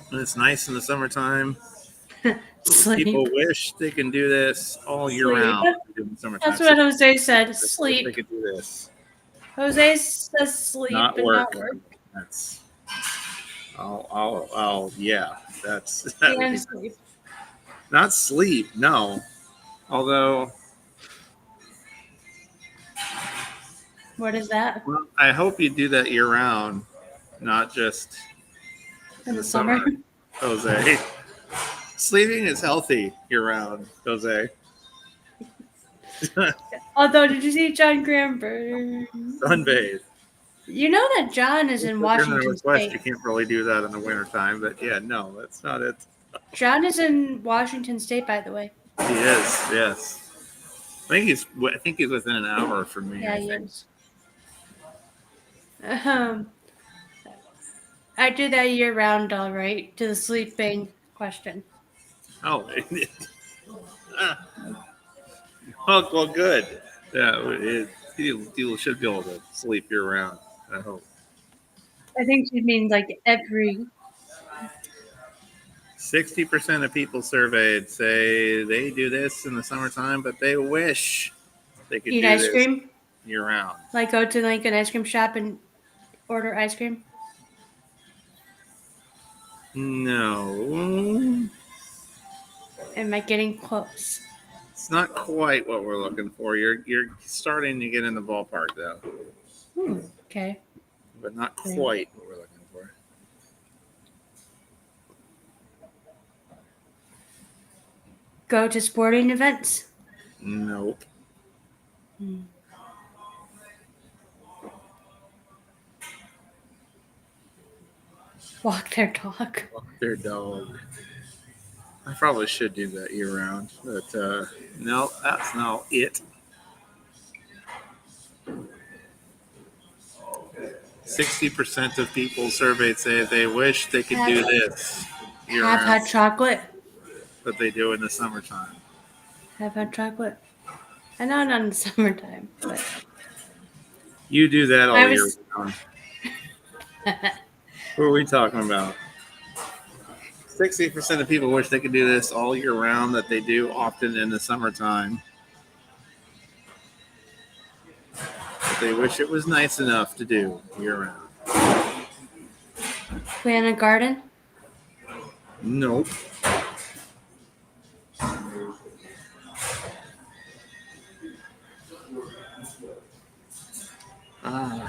When it's nice in the summertime, Sleep. people wish they can do this all year Sleep. round. In the summertime. That's what Jose said. They Sleep. could do this. Jose says sleep Not and work. not work. That's. Yeah. That would And be sleep. not sleep. No. Although, What is that? well, I hope you do that year round, not just In the summer? Jose. Sleeping is healthy year round, Jose. Although, did you see John Graham Burns? Sunbathe. You know that John is in If you're in the Washington Northwest, State. you can't really do that in the wintertime, but yeah, no, that's not it. John is in Washington State, by the way. He is, yes. I think he's within an hour from me. Yeah, I he think. is. I do that year round, all right, to the sleeping question. Oh, well, good. Yeah, you should be able to sleep year round. I hope. I think she means like every. 60% of people surveyed say they do this in the summertime, but they wish they could Eat do ice this cream? year round. Like go to like an ice cream shop and order ice cream? No, Am I getting close? it's not quite what we're looking for. You're starting to get in the ballpark though, Okay. but not quite what we're looking for. Go to sporting events? Nope. Walk their dog. Their dog. I probably should do that year round, but no, that's not it. 60% of people surveyed say they wish they could do this year Have had round, chocolate. but they do in the summertime. Have had chocolate. I know not in the summertime, but You do that all I year was- round. What are we talking about? 60% of people wish they could do this all year round, that they do often in the summertime. But they wish it was nice enough to do year round. plant a garden. Nope.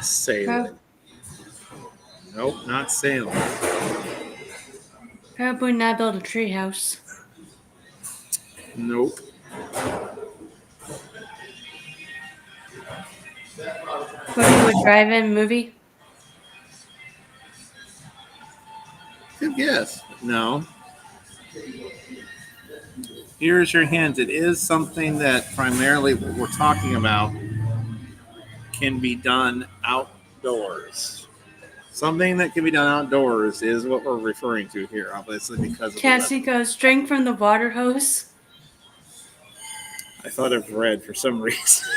Sailing. Nope, not sailing. Probably not build a tree house. Nope. Go to a drive-in movie. Good guess. No. Here's your hint. It is something that primarily what we're talking about can be done outdoors. Something that can be done outdoors is what we're referring to here, obviously, because of the Cassie weather. goes, drink from the water hose. I thought of red for some reason.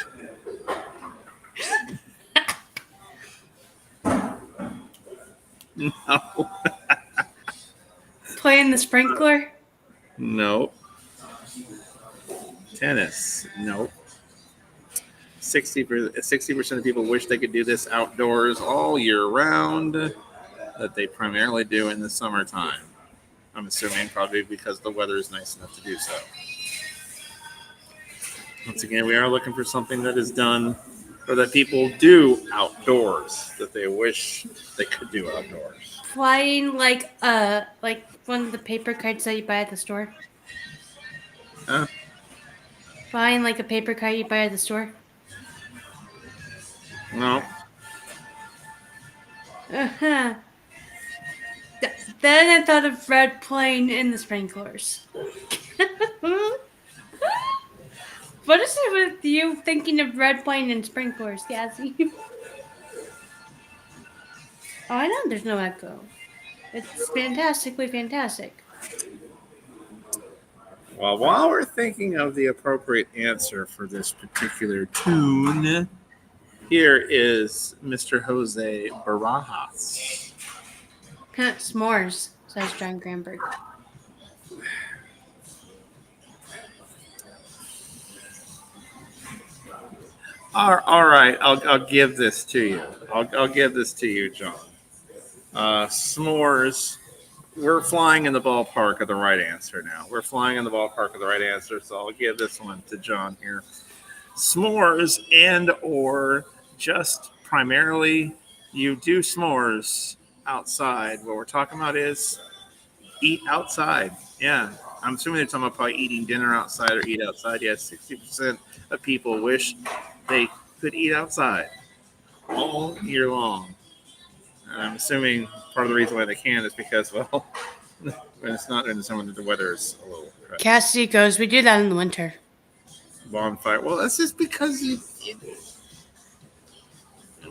No. Play in the sprinkler. Nope. Tennis. Nope. 60% of people wish they could do this outdoors all year round, that they primarily do in the summertime. I'm assuming probably because the weather is nice enough to do so. Once again, we are looking for something that is done or that people do outdoors that they wish they could do outdoors. Flying like one of the paper kites that you buy at the store. Huh? Flying like a paper kite you buy at the store. No. Uh-huh. Then I thought of red plane in the sprinklers. What is it with you thinking of red plane and sprinklers, Cassie? Oh, I know there's no echo. It's fantastically fantastic. Well, while we're thinking of the appropriate answer for this particular tune, Here is Mr. Jose Barajas. S'mores, says John Granberg. All right, I'll give this to you. I'll give this to you, John. S'mores. We're flying in the ballpark of the right answer now. We're flying in the ballpark of the right answer, so I'll give this one to John here. S'mores and or just primarily you do s'mores outside. What we're talking about is eat outside. Yeah. I'm assuming they're talking about probably eating dinner outside or eat outside. Yeah, 60% of people wish they could eat outside all year long. And I'm assuming part of the reason why they can is because, well, when it's not in the summer, the weather is a little crappy. Cassidy goes, we do that in the winter. Bonfire. Well, that's just because it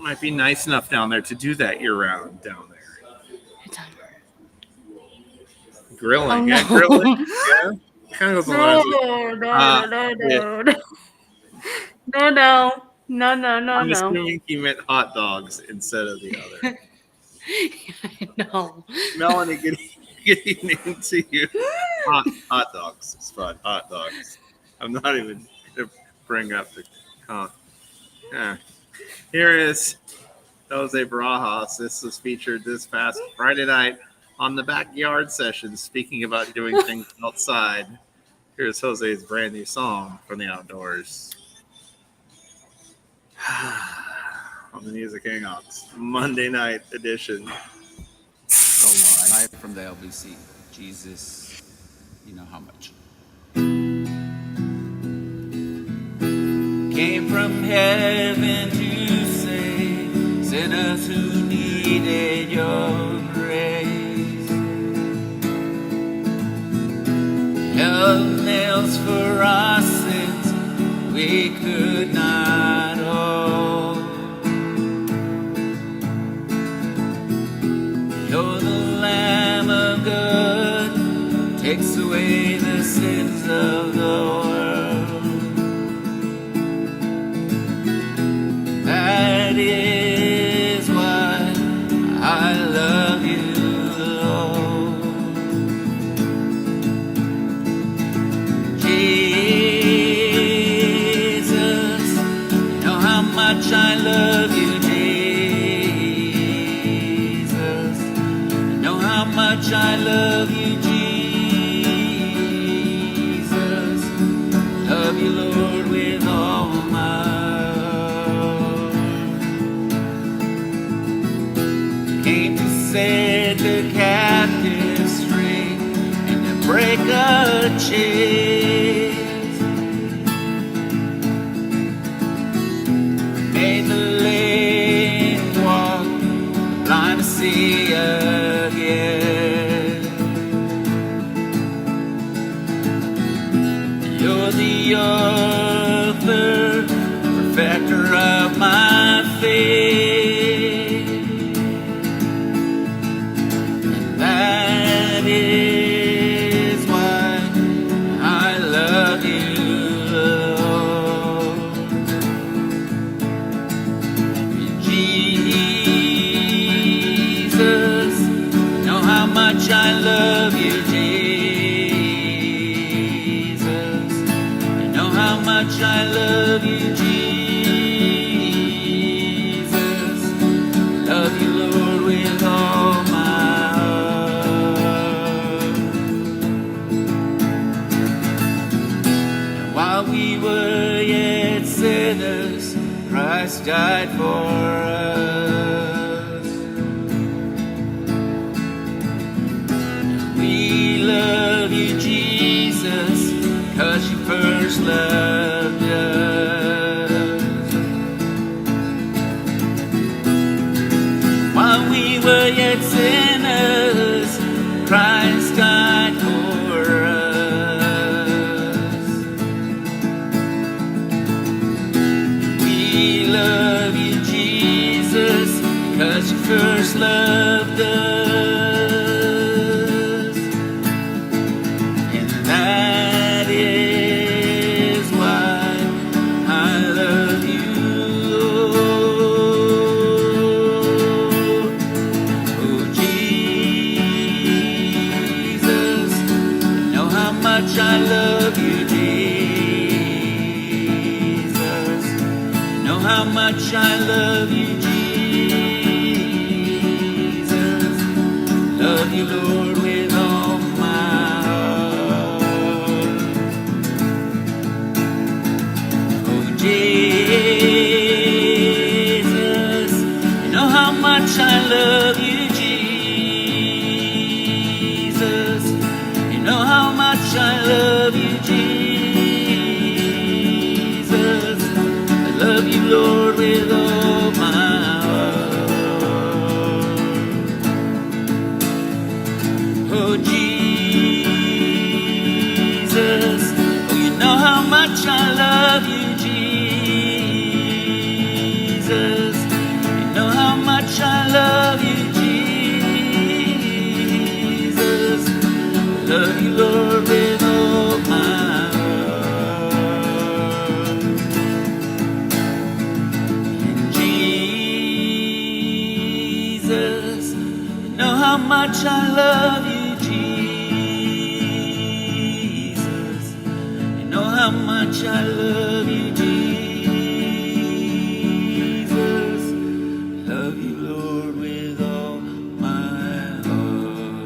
might be nice enough down there to do that year round down there. It's on. Grilling. Oh, Yeah, no. grilling. Yeah. Kind of goes along with No. I'm assuming he meant hot dogs instead of the other. I know. Melanie, getting into you. Hot dogs. It's fun. Hot dogs. I'm not even going to bring up the yeah. Here is Jose Barajas. This was featured this past Friday night on the Backyard Session, speaking about doing things outside. Here's Jose's brand new song from the outdoors. On the Music Hangouts, Monday night edition. Live from the LBC. Jesus, you know how much. Came from heaven to save sinners who needed your grace. Held nails for our sins we could not hold. You're the Lamb of God, takes away the sins of the world. That is why I love you, Lord. Jesus, you know how much I love you, Jesus. You know how much I love you, Jesus. Love you, Lord, with all my heart. Came to set the captives free and to break a chains. Made the lame walk, the blind to see again. You're the author, perfecter of my faith. And that is why I love you, Lord. Jesus, know how much I love you, Jesus. You know how much I love you, Jesus. Love you, Lord, with all my heart. And while we were yet sinners, Christ died for us. We love you, Jesus, 'cause you first loved us. While we were yet sinners, Christ died for us. We love you, Jesus, 'cause you first loved us. And that is why I love you, Lord. how much I love you, Jesus. Love you, Lord, with all my heart. Oh, Jesus, you know how much I love you, Jesus. You know how much I love you, Jesus. I love you, Lord, with all my heart. Oh, Jesus, oh, you know how much I love you, Jesus. You know how much I love you, Jesus. I love you, Lord, with all my heart. Jesus, you know how much I love you, Jesus. You know how much I love you, Jesus. Love you, Lord, with all my heart.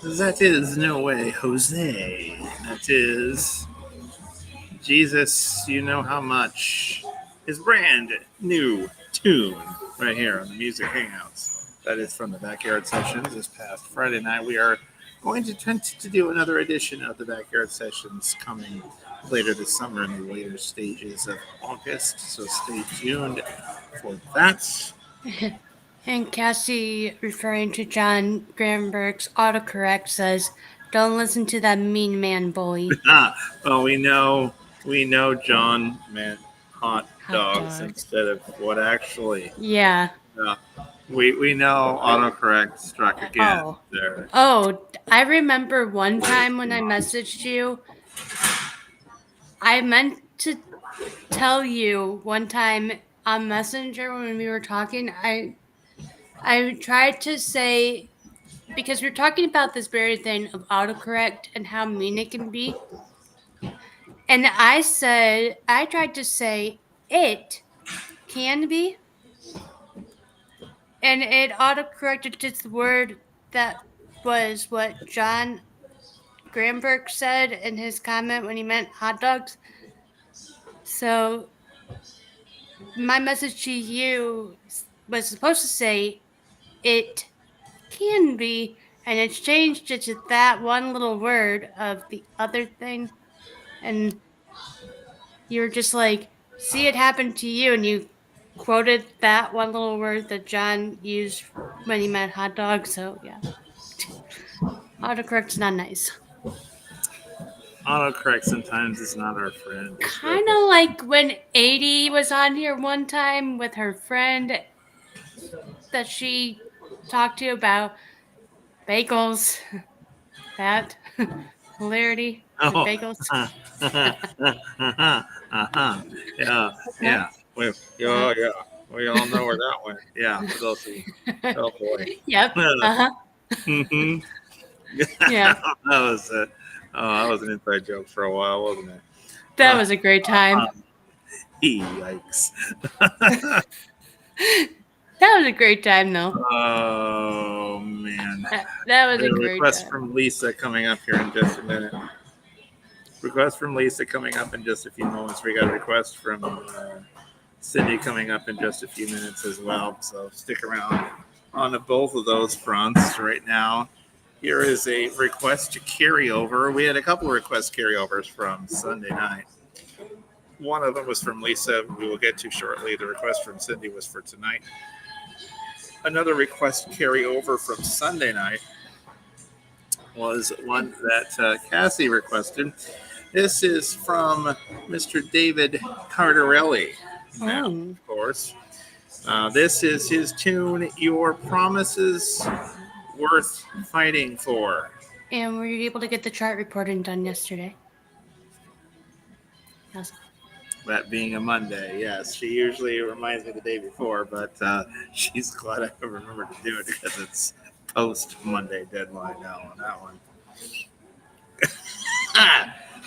That is No Way, Jose. That is Jesus, You Know How Much. His brand new tune right here on the Music Hangouts. That is from the Backyard Sessions this past Friday night. We are going to attempt to do another edition of the Backyard Sessions coming later this summer in the later stages of August. So stay tuned for that. And Cassie, referring to John Gramberg's autocorrect, says, "Don't listen to that mean man bully." Well, we know John meant hot dogs dogs. instead of what actually. Yeah. We know autocorrect struck again Oh. there. Oh, I remember one time when I messaged you. I meant to tell you one time on Messenger when we were talking. I tried to say, because we're talking about this very thing of autocorrect and how mean it can be. And I tried to say it can be, and it autocorrected just the word that was what John Gramberg said in his comment when he meant hot dogs. So my message to you was supposed to say it can be, and it's changed it to that one little word of the other thing. And you were just like, see it happen to you, and you quoted that one little word that John used when he meant hot dog. So yeah, autocorrect's not nice. Autocorrect sometimes is not our friend. Kind of like when 80 was on here one time with her friend that she talked to about bagels. That hilarity with Oh, bagels. yeah. We all know where that went. Yeah, for those of you. Oh boy. Yep. Mhm. Yeah. That was it. Oh, that was an inside joke for a while, wasn't it? That was a great time. Yikes. That was a great time, though. Oh man. That was a A great request time. from Lisa coming up here in just a minute. Request from Lisa coming up in just a few moments. We got a request from Cindy coming up in just a few minutes as well. So stick around on both of those fronts right now. Here is a request to carry over. We had a couple of request carryovers from Sunday night. One of them was from Lisa, we will get to shortly. The request from Cindy was for tonight. Another request carryover from Sunday night was one that Cassie requested. This is from Mr. David Cardarelli, now, of course. This is his tune, Your Promises Worth Fighting For. And were you able to get the chart reporting done yesterday? Yes. That being a Monday, yes. She usually reminds me the day before, but she's glad I remembered to do it because it's post Monday deadline now on that one.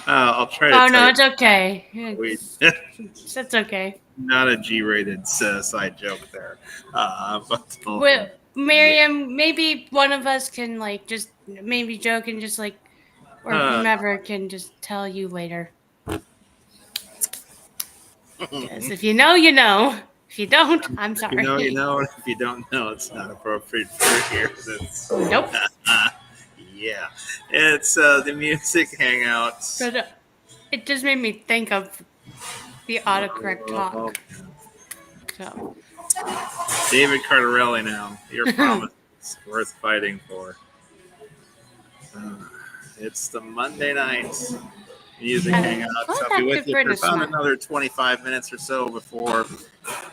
I'll try to. Oh no, tell it's okay. you. It's okay. Not a G-rated side joke there. But Well, Miriam, maybe one of us can like just maybe joke and just like, or whomever can just tell you later. Because if you know, you know. If you don't, I'm sorry. If you know, you know. And if you don't know, it's not appropriate for here. Nope. Yeah, it's the music hangout. But it just made me think of the autocorrect talk. So. David Cardarelli now. Your promise is worth fighting for. It's the Monday night music hangout. I'll be with you for about another 25 minutes or so before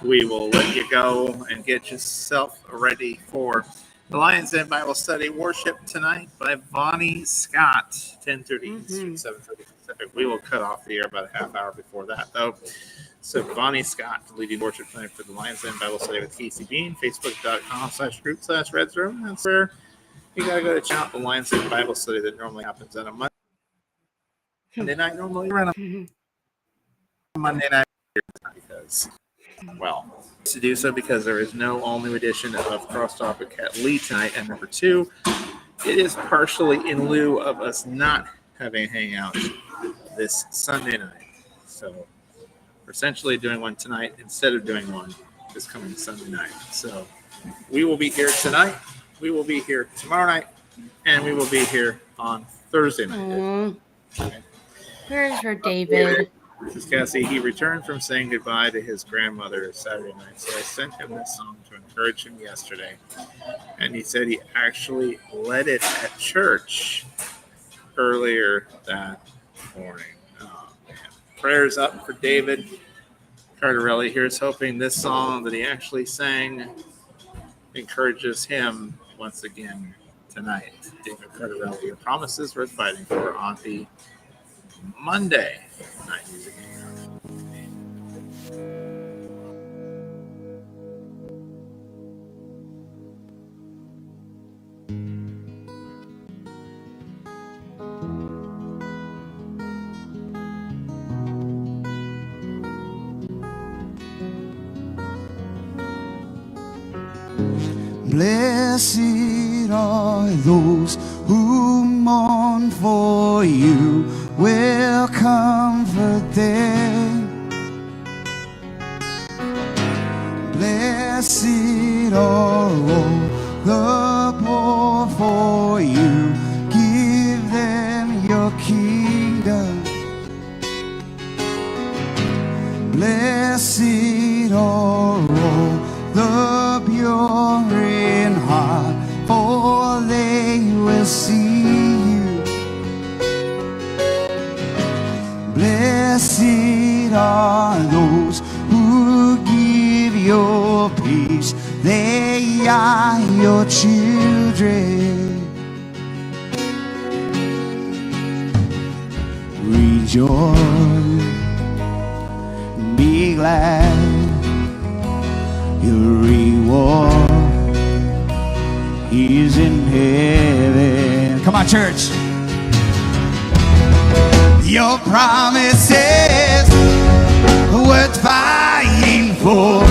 we will let you go and get yourself ready for the Lions Den Bible Study Worship tonight by Bonnie Scott, 10:30 Eastern, 7:30 Pacific. We will cut off the air about a half hour before that, though. So Bonnie Scott leading worship tonight for the Lions Den Bible Study with Casey Bean, Facebook.com/group/Reds Room. That's where you got to go to check out the Lions Den Bible Study that normally happens on a Monday night, normally around a Monday night, because, well, to do so because there is no all-new edition of Crosstalk with Cat Lee tonight. And number two, it is partially in lieu of us not having a hangout this Sunday night. So we're essentially doing one tonight instead of doing one this coming Sunday night. So we will be here tonight, we will be here tomorrow night, and we will be here on Thursday night. Okay. Where's her David? This is Cassie. He returned from saying goodbye to his grandmother Saturday night, so I sent him this song to encourage him yesterday. And he said he actually led it at church earlier that morning. Oh, man. Prayers up for David Cardarelli. Here's hoping this song that he actually sang encourages him once again tonight. David Cardarelli, your promises worth fighting for on the Monday night music hangout. Blessed are those who mourn, for you will comfort them. Blessed are all the poor, for you give them your kingdom. Blessed are all the pure in heart, for they will see you. Blessed are those who give your peace, they are your children. Rejoice, be glad, your reward is in heaven. Come on, church. Your promises worth fighting for.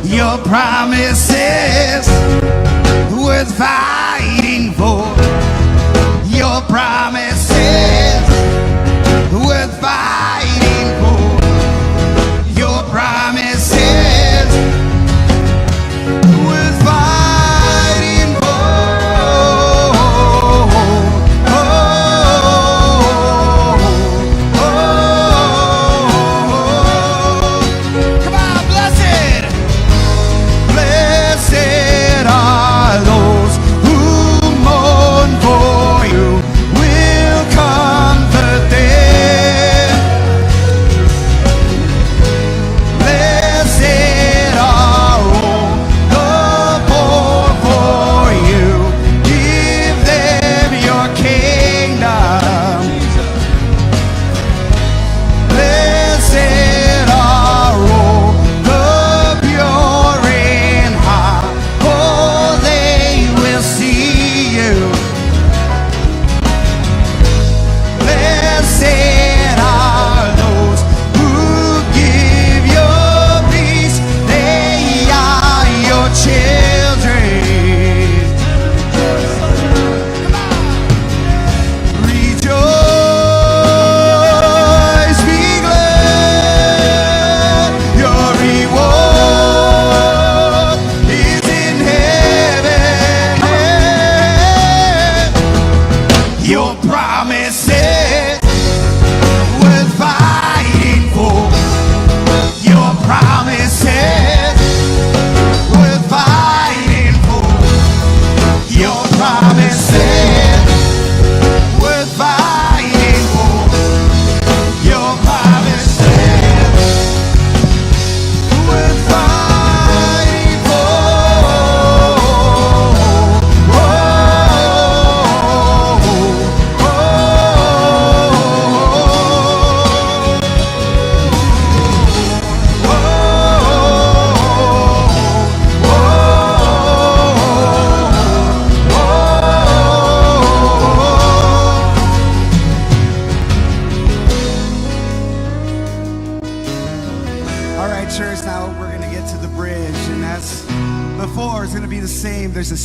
Your promises worth fighting for. Your promises worth fighting for. Your promises worth fighting for. Come on, blessed. Blessed are those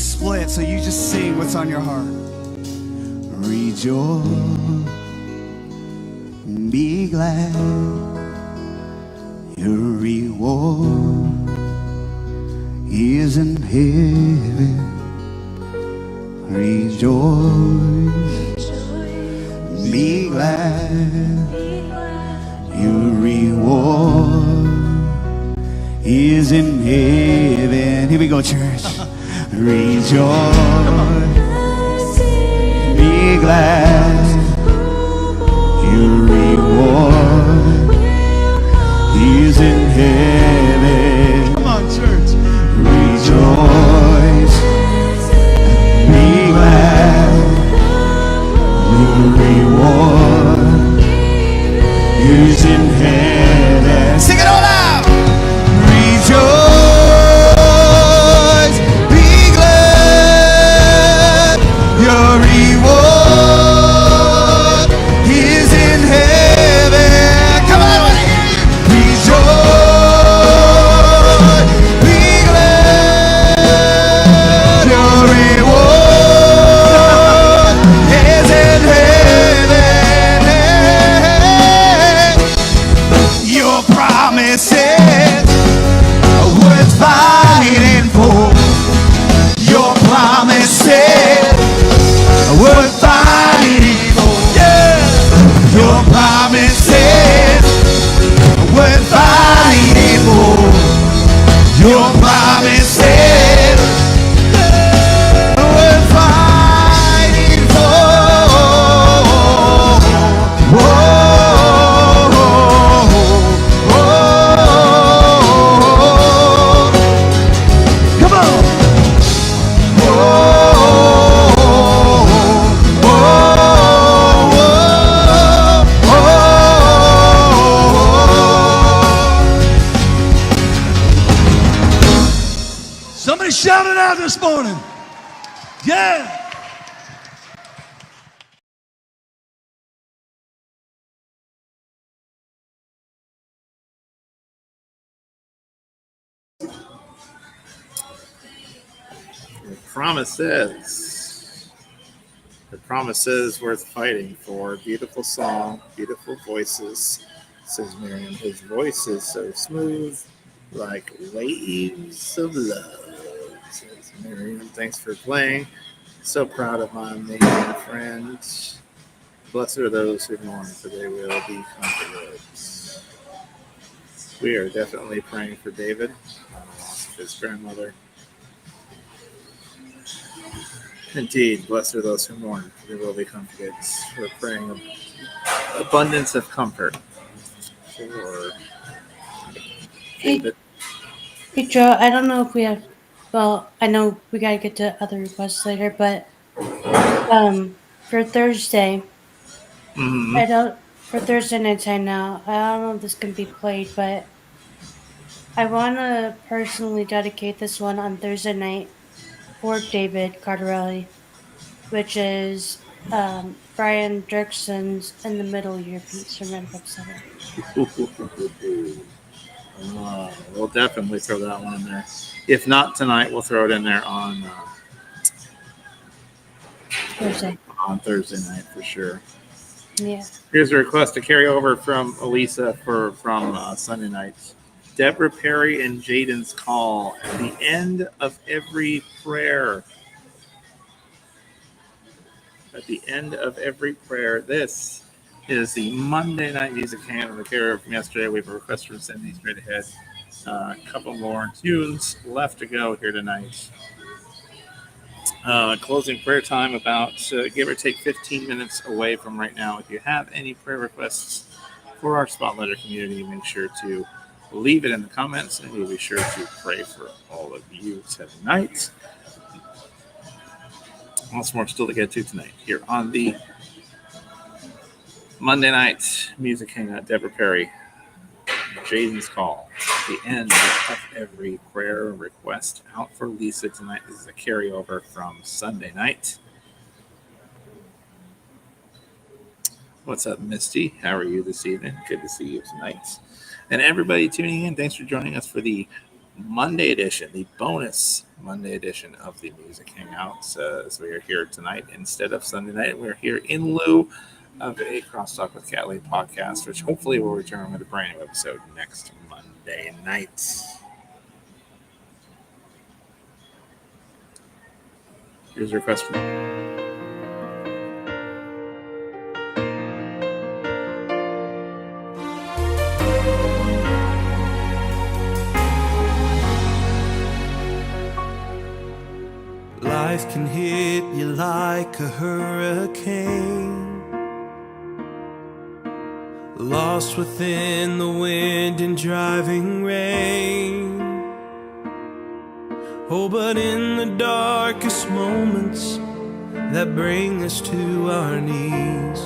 split, so you just sing what's on your heart. Rejoice, be glad, your reward is in heaven. Rejoice, be glad, your reward is in heaven. Here we go, church. Rejoice, be glad, your reward is in heaven. Come on, church. Rejoice, be glad, your reward is in heaven. Sing it all out. Rejoice, be glad, your reward is in heaven. Come on, I want to hear you. Rejoice, be glad, your reward is in heaven. Your promises worth fighting for. Your promises worth fighting for. Yeah. Your promises worth fighting for. Your promises worth fighting for. Come on. Somebody shout it out this morning. Yeah. Promises. The promises worth fighting for. Beautiful song, beautiful voices, says Miriam. His voice is so smooth, like waves of love, says Miriam. Thanks for playing. So proud of my amazing friends. Blessed are those who mourn, for they will be comforted. We are definitely praying for David, his grandmother. Indeed, blessed are those who mourn, for they will be comforted. We're praying abundance of comfort for David. Hey, Joe, I don't know if we have, well, I know we got to get to other requests later, but for Thursday, for Thursday night time now, I don't know if this can be played, but I want to personally dedicate this one on Thursday night for David Cardarelli, which is Brian Dirkson's In the Middle Year piece from Red Book 7. We'll definitely throw that one in there. If not tonight, we'll throw it in there on Thursday night for sure. Yeah. Here's a request to carry over from Elisa from Sunday nights. Deborah Perry and Jaden's call at the end of every prayer. At the end of every prayer. This is the Monday Night Music Hangout. The care from yesterday. We have a request from Cindy straight ahead. A couple more tunes left to go here tonight. Closing prayer time about give or take 15 minutes away from right now. If you have any prayer requests for our Spotlighter community, make sure to leave it in the comments, and we'll be sure to pray for all of you tonight. Lots more still to get to tonight here on the Monday Night Music Hangout. Deborah Perry, Jaden's call. The end of every prayer request out for Lisa tonight. This is a carryover from Sunday night. What's up, Misty? How are you this evening? Good to see you tonight. And everybody tuning in, thanks for joining us for the Monday edition, the bonus Monday edition of the Music Hangouts. As we are here tonight instead of Sunday night, we're here in lieu of a Crosstalk with Cat Lee podcast, which hopefully will return with a brand new episode next Monday night. Here's your question. Life can hit you like a hurricane, lost within the wind and driving rain. Oh, but in the darkest moments that bring us to our knees,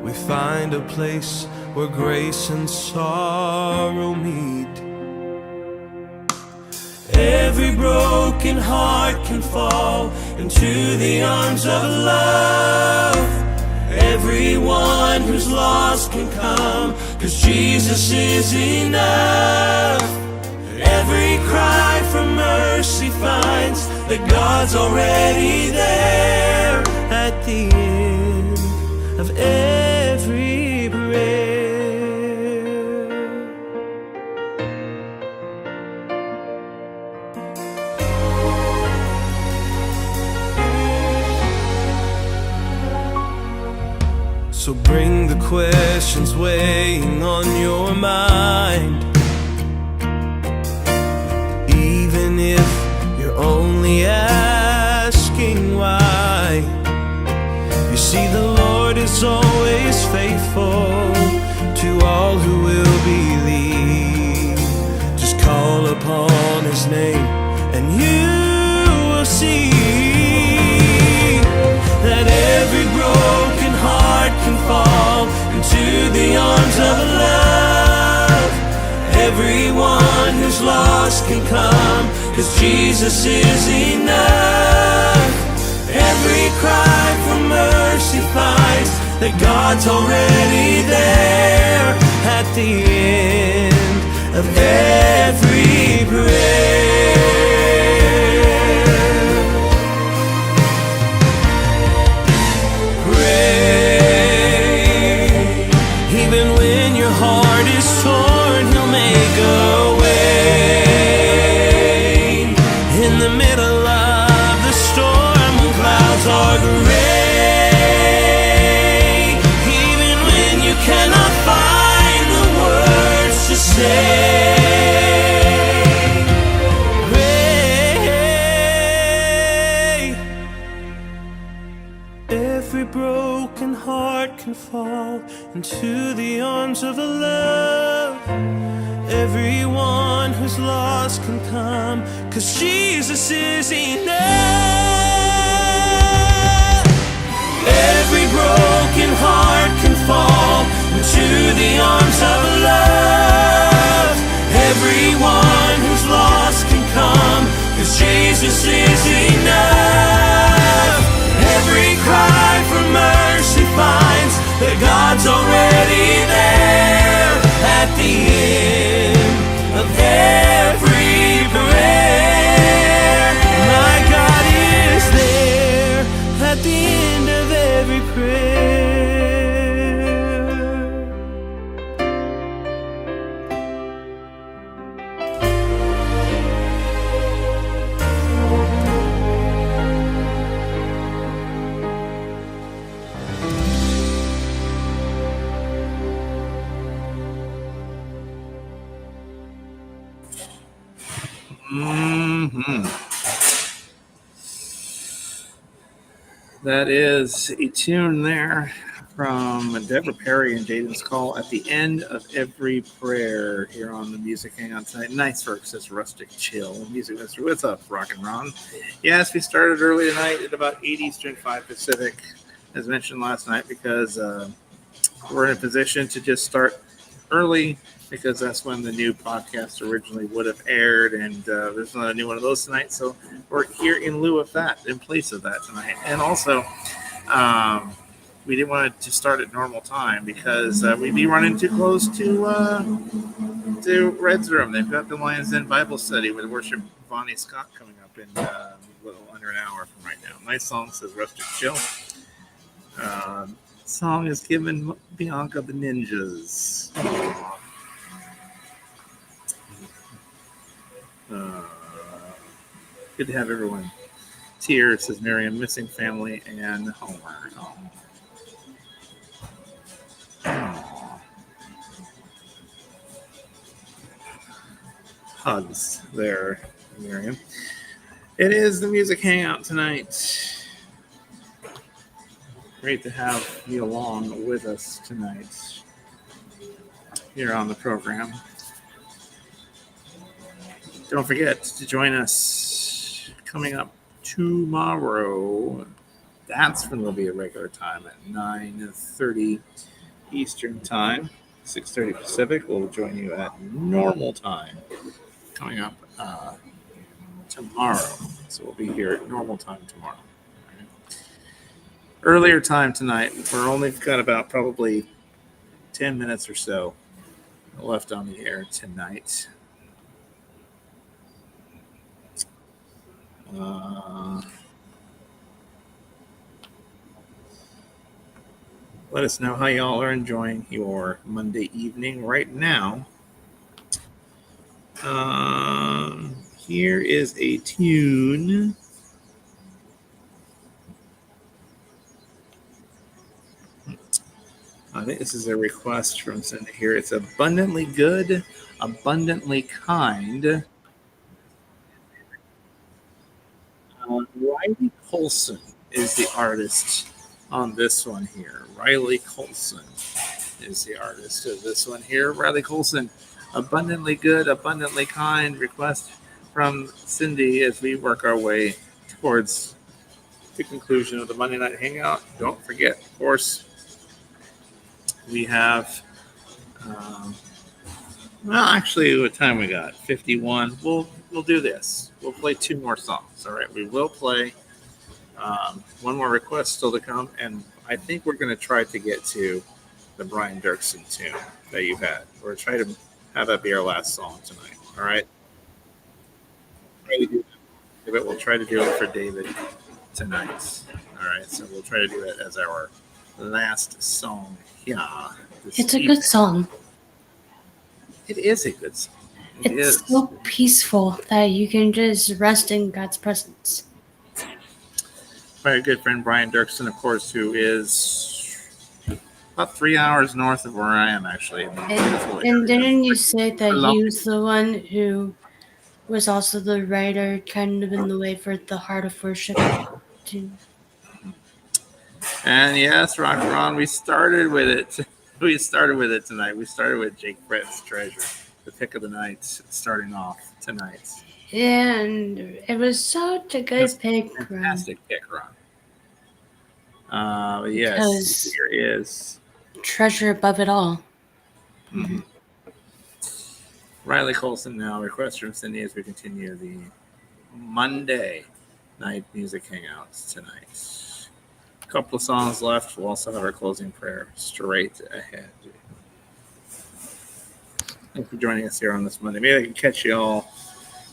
we find a place where grace and sorrow meet. Every broken heart can fall into the arms of love. Everyone who's lost can come, 'cause Jesus is enough. Every cry for mercy finds that God's already there at the end of every prayer. So bring the questions weighing on your mind, even if you're only asking why. You see, the Lord is always faithful to all who will believe. Just call upon His name and you will see that every broken heart can fall into the arms of love. Everyone who's lost can come, 'cause Jesus is enough. Every cry for mercy finds that God's already there at the end of every prayer. Torn, He'll make a way in the middle of the storm when clouds are gray. Even when you cannot find the words to say, pray. Every broken heart can fall into the arms of a love. Everyone who's lost can come, 'cause Jesus is enough. Every broken heart can fall into the arms of love. Everyone who's lost can come, 'cause Jesus is enough. Every cry for mercy finds that God's already there at the end of every prayer. My God is there at the end of every prayer. That is a tune there from Deborah Perry and Jaden's Call at the end of every prayer here on the Music Hangout tonight. Nice work, says Rustic Chill. Music Mister, what's up, Rock and Ron? Yes, we started early tonight at about 8 Eastern, 5 Pacific, as mentioned last night, because we're in a position to just start early because that's when the new podcast originally would have aired, and there's not a new one of those tonight, so we're here in lieu of that, in place of that tonight. And also, we didn't want to start at normal time because we'd be running too close to to Red's Room. They've got the Lions Den Bible Study with worship Bonnie Scott coming up in a little under an hour from right now. Nice song, says Rustic Chill. Song is given Bianca the Ninjas. Good to have everyone. Tears, says Miriam, missing family and Homer. Oh. Hugs there, Miriam. It is the Music Hangout tonight. Great to have you along with us tonight here on the program. Don't forget to join us coming up tomorrow. That's when we'll be at regular time at 9:30 Eastern Time, 6:30 Pacific. We'll join you at normal time coming up tomorrow. So we'll be here at normal time tomorrow. Earlier time tonight, we're only got about probably 10 minutes or so left on the air tonight. Let us know how y'all are enjoying your Monday evening right now. Here is a tune. I think this is a request from Cindy here. It's Abundantly Good, Abundantly Kind. Riley Colson is the artist on this one here. Riley Colson is the artist of this one here. Riley Colson, Abundantly Good, Abundantly Kind. Request from Cindy as we work our way towards the conclusion of the Monday Night Hangout. Don't forget, of course, we have, well, actually, what time we got? 51. We'll do this. We'll play 2 more songs. All right, we will play one more request still to come, and I think we're going to try to get to the Brian Dirksen tune that you've had. We're trying to have that be our last song tonight. All right. We'll try to do it for David tonight. All right, so we'll try to do it as our last song. Yeah, it's a good song. It is a good song. It's so peaceful that you can just rest in God's presence. My good friend Brian Dirksen, of course, who is about 3 hours north of where I am, actually. And didn't you say that he was the one who was also the writer, kind of in the way for the Heart of Worship too? And yes, Rock Ron, we started with it. We started with it tonight. We started with Jake Brett's Treasure, the pick of the night, starting off tonight. And it was such a good pick, Ron. Fantastic pick, Ron. Yes, here is Treasure Above It All. Mm-hmm. Riley Colson now. Request from Cindy as we continue the Monday Night Music Hangouts tonight. A couple of songs left. We'll also have our closing prayer straight ahead. Thanks for joining us here on this Monday. Maybe I can catch you all.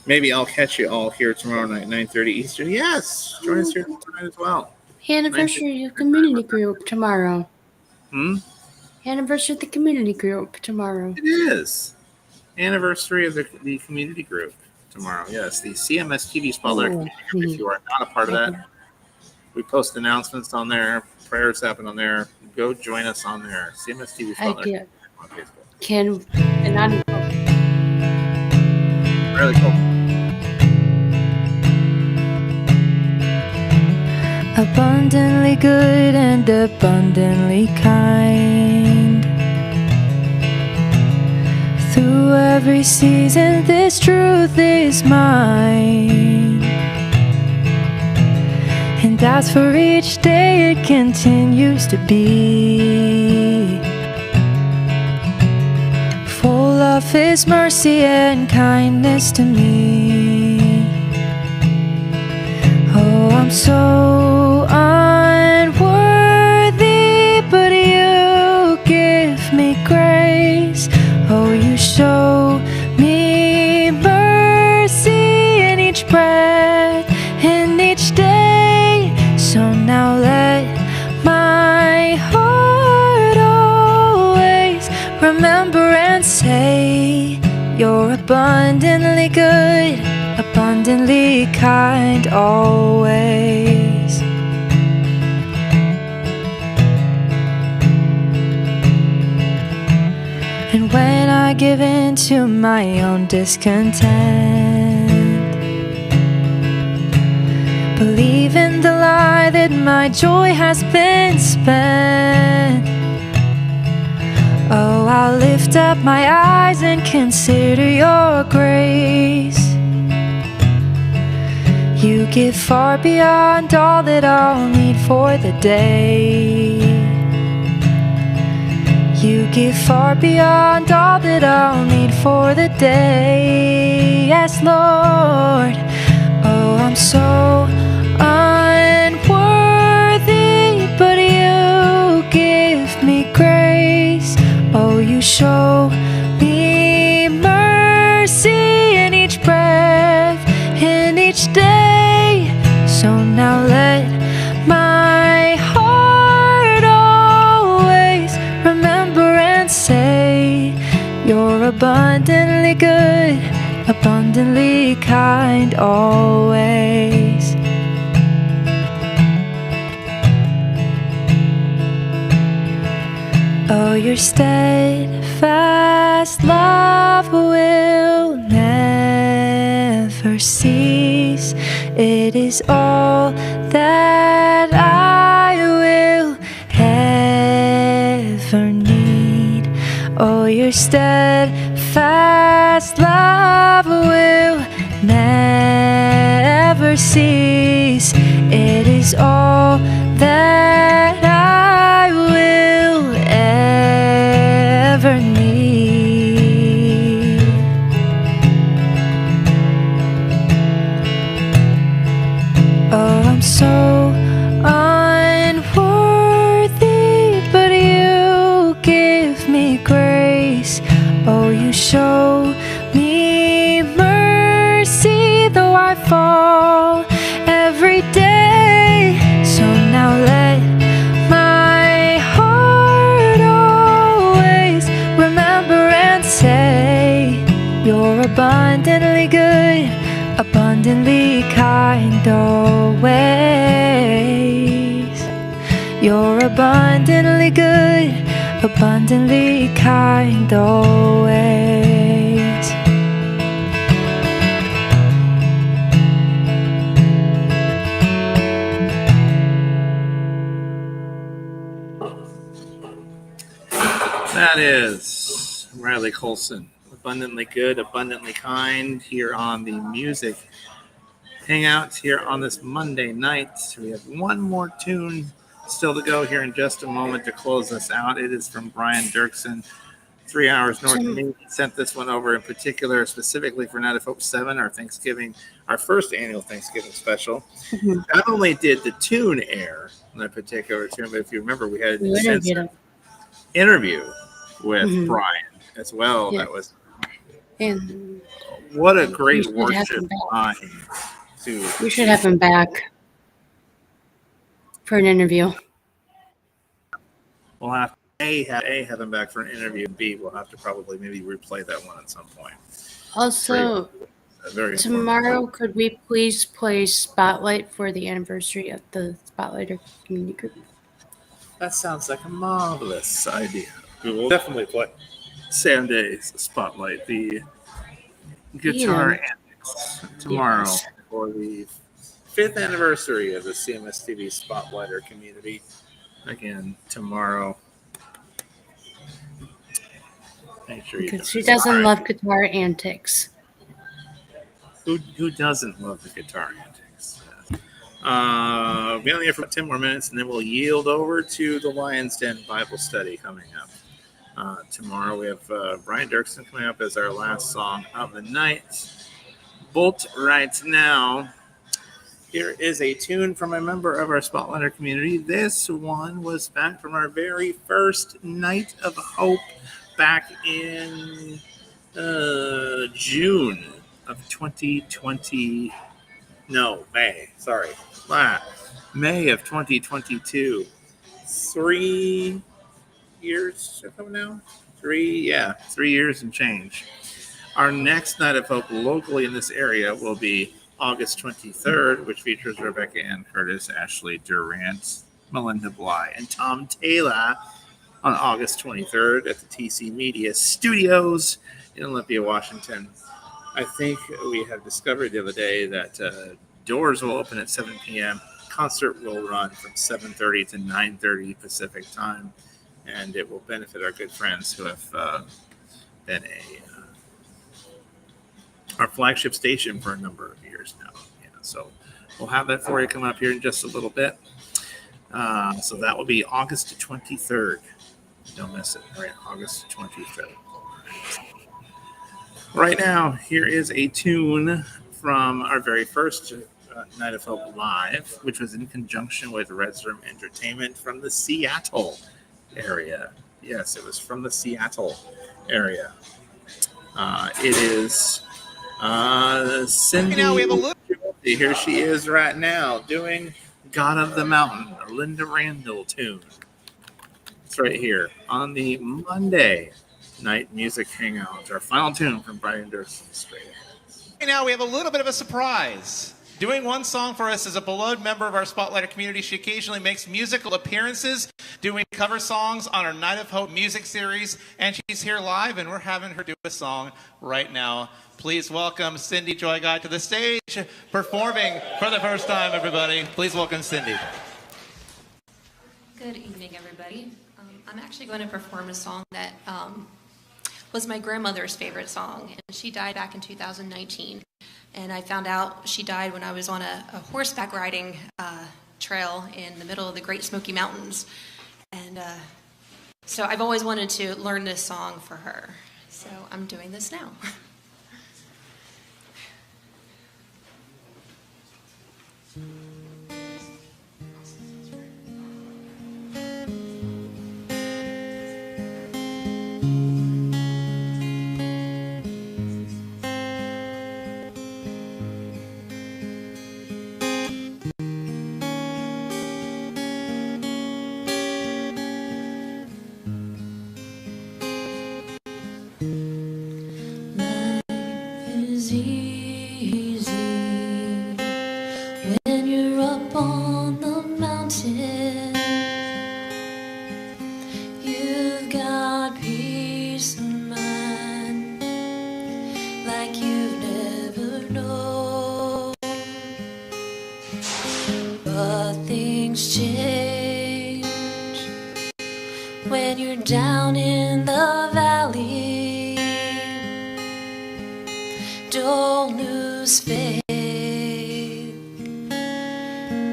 Maybe I'll catch you all here tomorrow night, 9:30 Eastern. Yes, join us here tonight as well. Anniversary of community group tomorrow. Anniversary of the community group tomorrow. It is. Anniversary of the community group tomorrow. Yes, the CMS TV Spotlight community group. If you are not a part of that, we post announcements on there. Prayers happen on there. Go join us on there. CMS TV Spotlight on Facebook. Really cool. Abundantly good and abundantly kind. Through every season, this truth is mine. And as for each day, it continues to be full of His mercy and kindness to me. Oh, I'm so unworthy, but you give me grace. Oh, you show abundantly good, abundantly kind always. And when I give in to my own discontent, believe in the lie that my joy has been spent, oh, I'll lift up my eyes and consider your grace. You give far beyond all that I'll need for the day. You give far beyond all that I'll need for the day. Yes, Lord. Oh, I'm so unworthy, but you give me grace. Oh, you show me mercy in each breath, in each day. So now let my heart always remember and say, you're abundantly good, abundantly kind always. Oh, your steadfast love will never cease. It is all that I will ever need. Oh, your steadfast love will never cease. It is all that I will ever need. Oh, I'm so unworthy, but you give me grace. Oh, you show me mercy, though I fall every day. So now let my heart always remember and say, you're abundantly good, abundantly kind always. You're abundantly good, abundantly kind always. That is Riley Colson, abundantly good, abundantly kind, here on the Music Hangout here on this Monday night. We have one more tune still to go here in just a moment to close this out. It is from Brian Dirksen, 3 hours north of me. He sent this one over in particular, specifically for Night of Hope 7, our Thanksgiving, our first annual Thanksgiving special. Mm-hmm. Not only did the tune air, that particular tune, but if you remember, we had an extensive interview with Brian as well. Yeah. That was, and what a great worship time. We should have him back for an interview. We'll have to have him back for an interview. B, we'll have to probably maybe replay that one at some point. Also, tomorrow, could we please play Spotlight for the anniversary of the Spotlighter community group? That sounds like a marvelous idea. We will definitely play Sunday's Spotlight, the guitar antics, tomorrow for the 5th anniversary of the CMS TV Spotlighter community. Again, tomorrow. Make sure you she doesn't love guitar antics. Who doesn't love the guitar antics? We'll be on the air for 10 more minutes, and then we'll yield over to the Lion's Den Bible study coming up. Tomorrow we have Brian Dirksen coming up as our last song of the night. Bolt right now. Here is a tune from a member of our Spotlighter community. This one was back from our very first Night of Hope back in June of 2020. No, May. Sorry. May of 2022. 3 years ago now? 3 years and change. Our next Night of Hope locally in this area will be August 23rd, which features Rebecca Ann Curtis, Ashley Durant, Melinda Bly, and Tom Taylor on August 23rd at the TC Media Studios in Olympia, Washington. I think we have discovered the other day that doors will open at 7 p.m. Concert will run from 7:30 to 9:30 Pacific time, and it will benefit our good friends who have been our flagship station for a number of years now. Yeah, so we'll have that for you coming up here in just a little bit. So that will be August 23rd. Don't miss it. All right, August 23rd. Right now, here is a tune from our very first Night of Hope Live, which was in conjunction with Red's Room Entertainment from the Seattle area. Yes, it was from the Seattle area. It is Cindy. Now we have a look. Here she is right now doing God of the Mountain, a Linda Randall tune. It's right here on the Monday Night Music Hangout, our final tune from Brian Durst Straight Ahead. Now we have a little bit of a surprise. Doing one song for us is a beloved member of our Spotlighter community. She occasionally makes musical appearances, doing cover songs on our Night of Hope music series, and she's here live, and we're having her do a song right now. Please welcome Cindy Joy Guy to the stage, performing for the first time, everybody. Please welcome Cindy. Good evening, everybody. I'm actually going to perform a song that was my grandmother's favorite song, and she died back in 2019. And I found out she died when I was on a horseback riding trail in the middle of the Great Smoky Mountains. And so I've always wanted to learn this song for her. So I'm doing this now. Down in the valley, don't lose faith.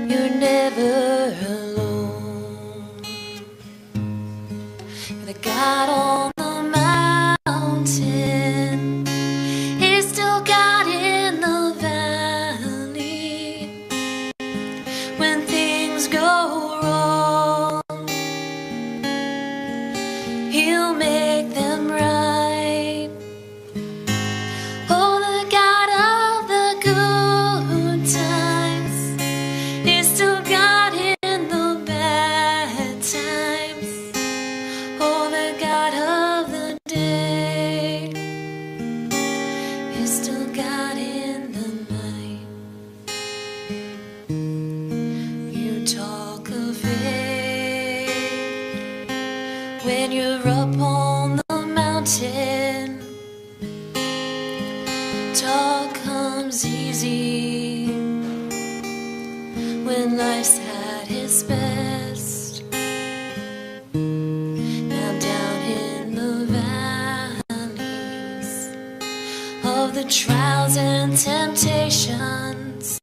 You're never alone. You're the God on the mountain. He's still God in the valley. When things go wrong, He'll make them right. Oh, the God of the good times is still God in the bad times. Oh, the God of the day is still God in the night. You talk of faith when you're up on the mountain. Talk comes easy when life's at its best. Now down in the valleys of the trials and temptations,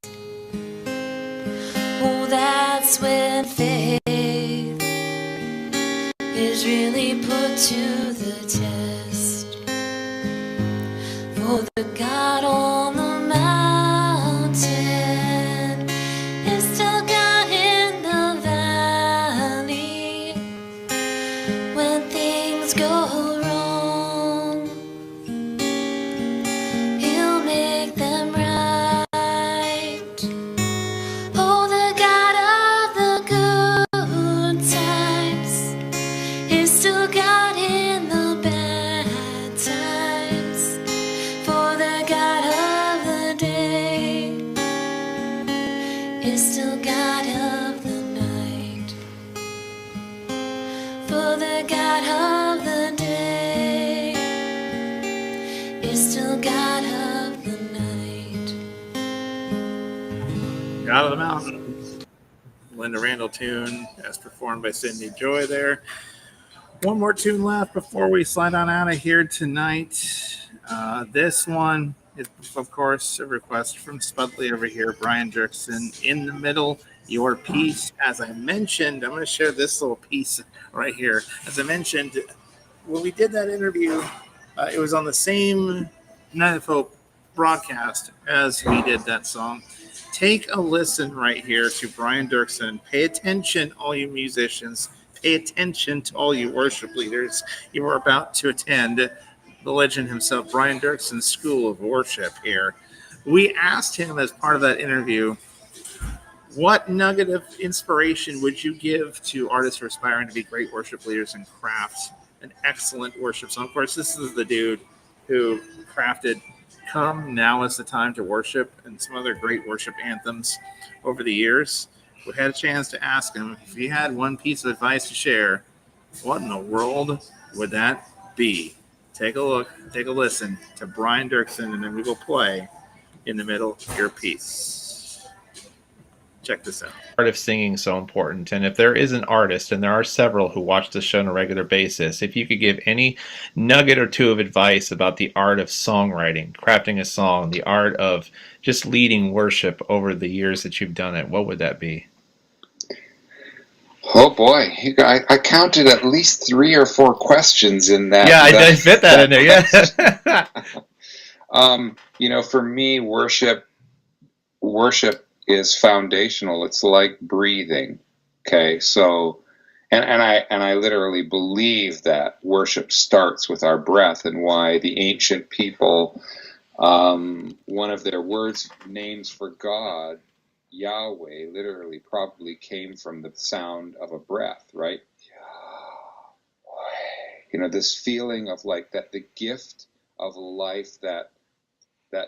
oh, that's when faith is really put to the test. For the God on the mountain is still God in the valley. When things go wrong, He'll make them right. Oh, the God of the good times is still God in the bad times. the God of the day is still God of the night. God of the Mountain, Linda Randall tune as performed by Cindy Joy there. One more tune left before we slide on out of here tonight. This one is, of course, a request from Spudley over here, Brian Dirksen, In the Middle, Your Piece. As I mentioned, I'm going to share this little piece right here. As I mentioned, when we did that interview, it was on the same Night of Hope broadcast as we did that song. Take a listen right here to Brian Dirksen. Pay attention, all you musicians. Pay attention to all you worship leaders. You are about to attend the legend himself, Brian Dirksen's School of Worship here. We asked him as part of that interview, what nugget of inspiration would you give to artists who are aspiring to be great worship leaders and craft an excellent worship song? Of course, this is the dude who crafted Come Now Is the Time to Worship and some other great worship anthems over the years. We had a chance to ask him if he had one piece of advice to share, what in the world would that be? Take a look, take a listen to Brian Dirksen, and then we will play In the Middle Your Piece. Check this out. Art of singing so important, and if there is an artist, and there are several who watch the show on a regular basis, if you could give any nugget or two of advice about the art of songwriting, crafting a song, the art of just leading worship over the years that you've done it, what would that be? Oh boy, I counted at least 3 or 4 questions in that. Yeah, I did fit that in there. Yeah. For me, worship is foundational. It's like breathing. Okay, so, and I literally believe that worship starts with our breath, and why the ancient people, one of their names for God, Yahweh, literally probably came from the sound of a breath, right? Yahweh. This feeling of like that, the gift of life, that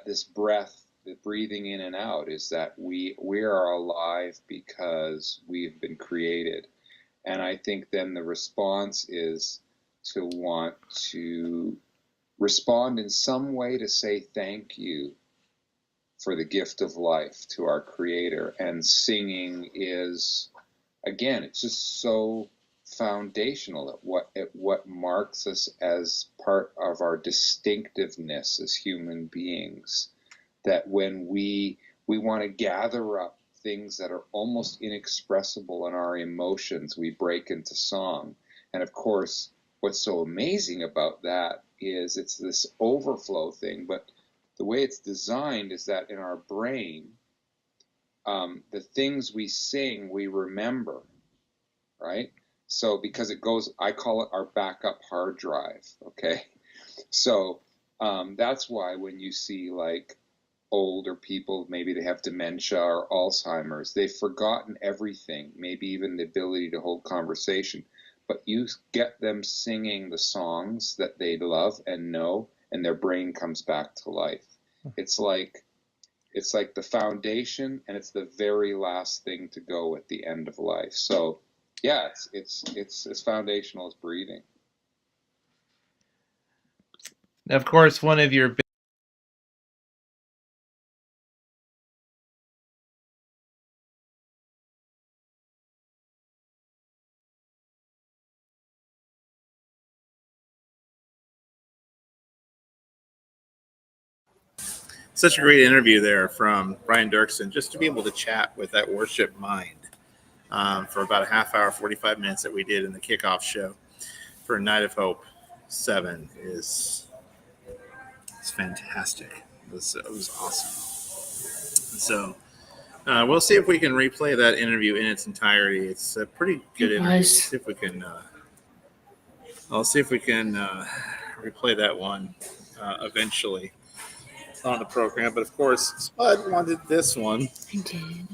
this breath, the breathing in and out, is that we are alive because we've been created. And I think then the response is to want to respond in some way to say thank you for the gift of life to our Creator. And singing is, again, it's just so foundational at what marks us as part of our distinctiveness as human beings, that when we want to gather up things that are almost inexpressible in our emotions, we break into song. And of course, what's so amazing about that is it's this overflow thing, but the way it's designed is that in our brain, the things we sing, we remember, right? So because it goes, I call it our backup hard drive, okay? So that's why when you see like older people, maybe they have dementia or Alzheimer's, they've forgotten everything, maybe even the ability to hold conversation. But you get them singing the songs that they love and know, and their brain comes back to life. It's like the foundation, and it's the very last thing to go at the end of life. So yeah, it's as foundational as breathing. Of course, one of your Such a great interview there from Brian Dirksen, just to be able to chat with that worship mind for about a half hour, 45 minutes that we did in the kickoff show for Night of Hope 7 is fantastic. It was awesome. So we'll see if we can replay that interview in its entirety. It's a pretty good interview. See if we can. I'll see if we can replay that one eventually on the program. But of course, Spud wanted this one. I did.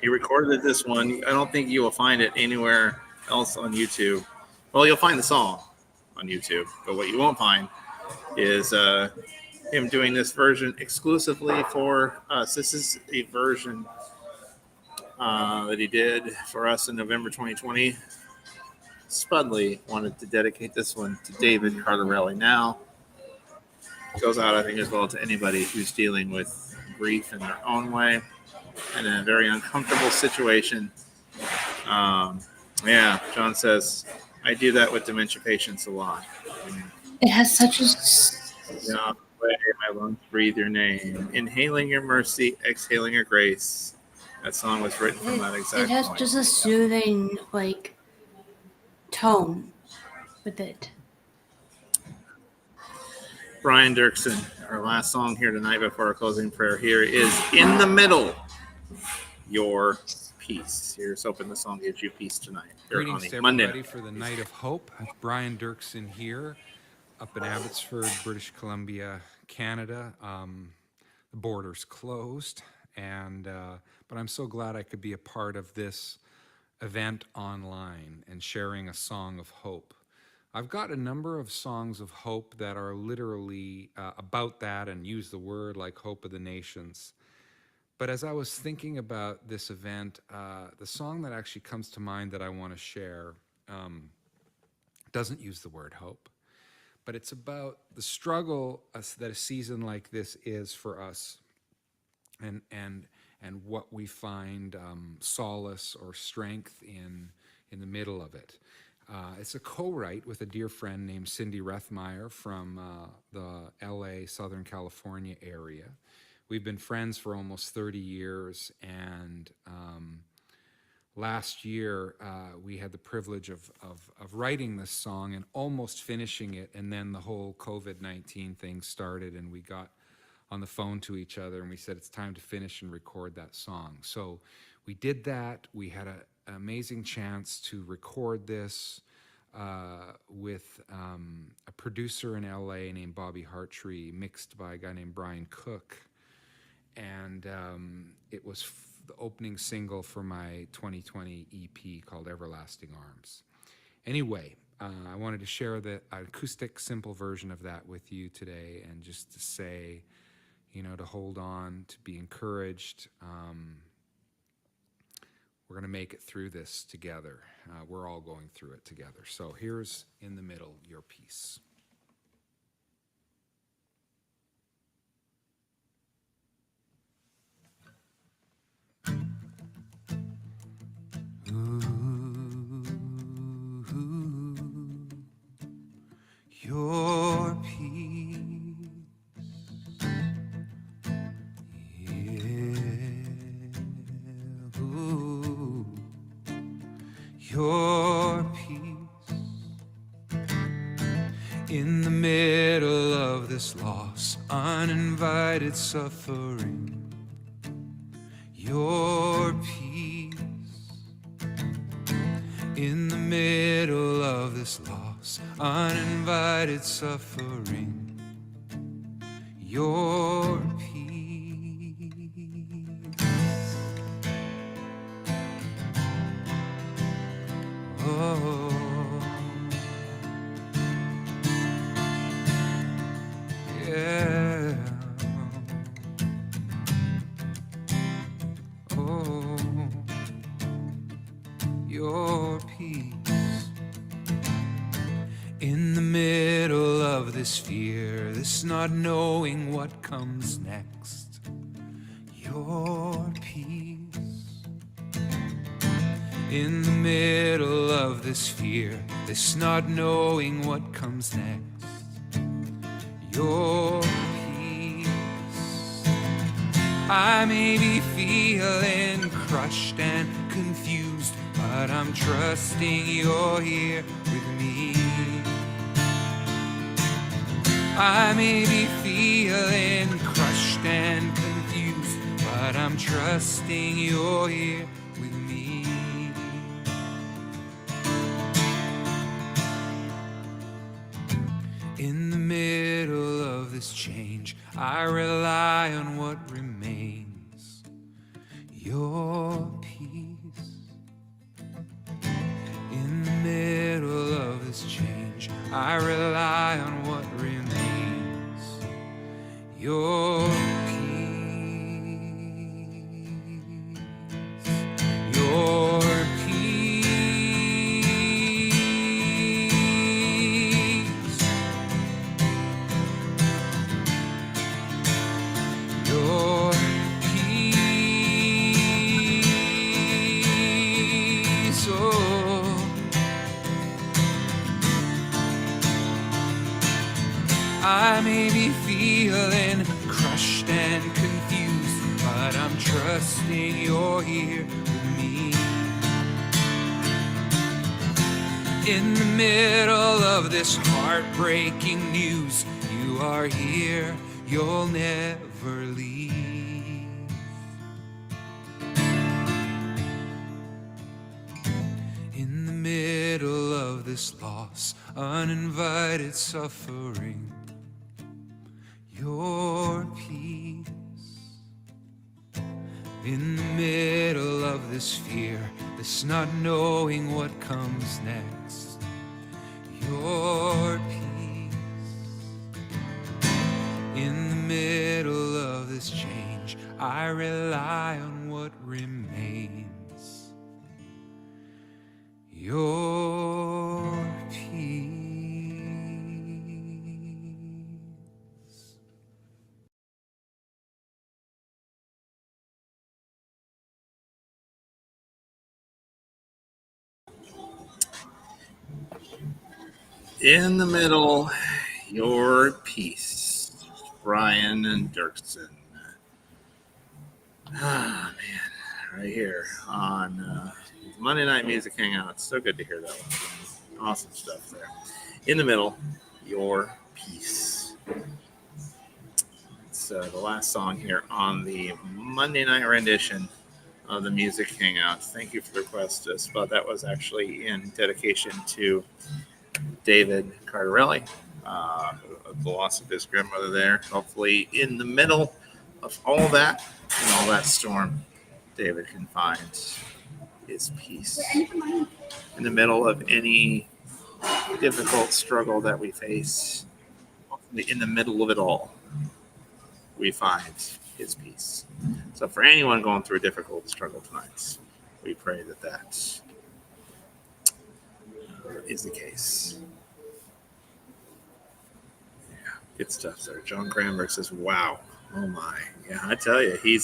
He recorded this one. I don't think you will find it anywhere else on YouTube. Well, you'll find the song on YouTube, but what you won't find is him doing this version exclusively for us. This is a version that he did for us in November 2020. Spudley wanted to dedicate this one to David Cardarelli. Now goes out, I think, as well to anybody who's dealing with grief in their own way and in a very uncomfortable situation. Yeah, John says, I do that with dementia patients a lot. It has such a... Yeah, my lungs breathe your name. Inhaling your mercy, exhaling your grace. That song was written from that exact It has point. just a soothing, like, tone with it. Brian Dirksen, our last song here tonight before our closing prayer here is In the Middle, Your Peace. Here's hoping the song gives you peace tonight. Greetings to everybody for the Night of Hope. Brian Dirksen here, up in Abbotsford, British Columbia, Canada. The border's closed, but I'm so glad I could be a part of this event online and sharing a song of hope. I've got a number of songs of hope that are literally about that and use the word like Hope of the Nations. But as I was thinking about this event, the song that actually comes to mind that I want to share doesn't use the word hope, but it's about the struggle that a season like this is for us, and what we find solace or strength in the middle of it. It's a co-write with a dear friend named Cindy Rethmeyer from the LA, Southern California area. We've been friends for almost 30 years, and last year we had the privilege of writing this song and almost finishing it, and then the whole COVID-19 thing started, and we got on the phone to each other, and we said it's time to finish and record that song. So we did that. We had an amazing chance to record this with a producer in LA named Bobby Hartree, mixed by a guy named Brian Cook. And it was the opening single for my 2020 EP called Everlasting Arms. Anyway, I wanted to share the acoustic, simple version of that with you today, and just to say, to hold on, to be encouraged. We're going to make it through this together. We're all going through it together. So here's In the Middle, Your Peace. Your peace, your peace, in the middle of this loss, uninvited suffering, your peace, in the middle of this loss, uninvited suffering, your peace. Oh, yeah. Oh, your peace, in the middle of this fear, this not knowing what comes next, your peace, in the middle of this fear, this not knowing what comes next, your peace. I may be feeling crushed and confused, but I'm trusting you're here with me. I may be feeling crushed and confused, but I'm trusting you're here with me. In the middle of this change, I rely on what remains, your peace. In the middle of this change, I rely on what remains, your peace, your peace. I may be feeling crushed and confused, but I'm trusting you're here with me. In the middle of this heartbreaking news, you are here, you'll never leave. In the middle of this loss, uninvited suffering, your peace. In the middle of this fear, this not knowing what comes next, your peace. In the middle of this change, I rely on what remains, your peace. In the middle, your peace, Brian and Dirksen. Ah, man, right here on Monday Night Music Hangout. It's so good to hear that one. Awesome stuff there. In the middle, your peace. It's the last song here on the Monday night rendition of the Music Hangout. Thank you for the request, Spud. That was actually in dedication to David Cardarelli, the loss of his grandmother there. Hopefully, in the middle of all that and all that storm, David can find his peace. In the middle of any difficult struggle that we face, in the middle of it all, we find his peace. So for anyone going through a difficult struggle tonight, we pray that that is the case. Good stuff there. John Cranberg says, wow. Oh, my. Yeah, I tell you, he,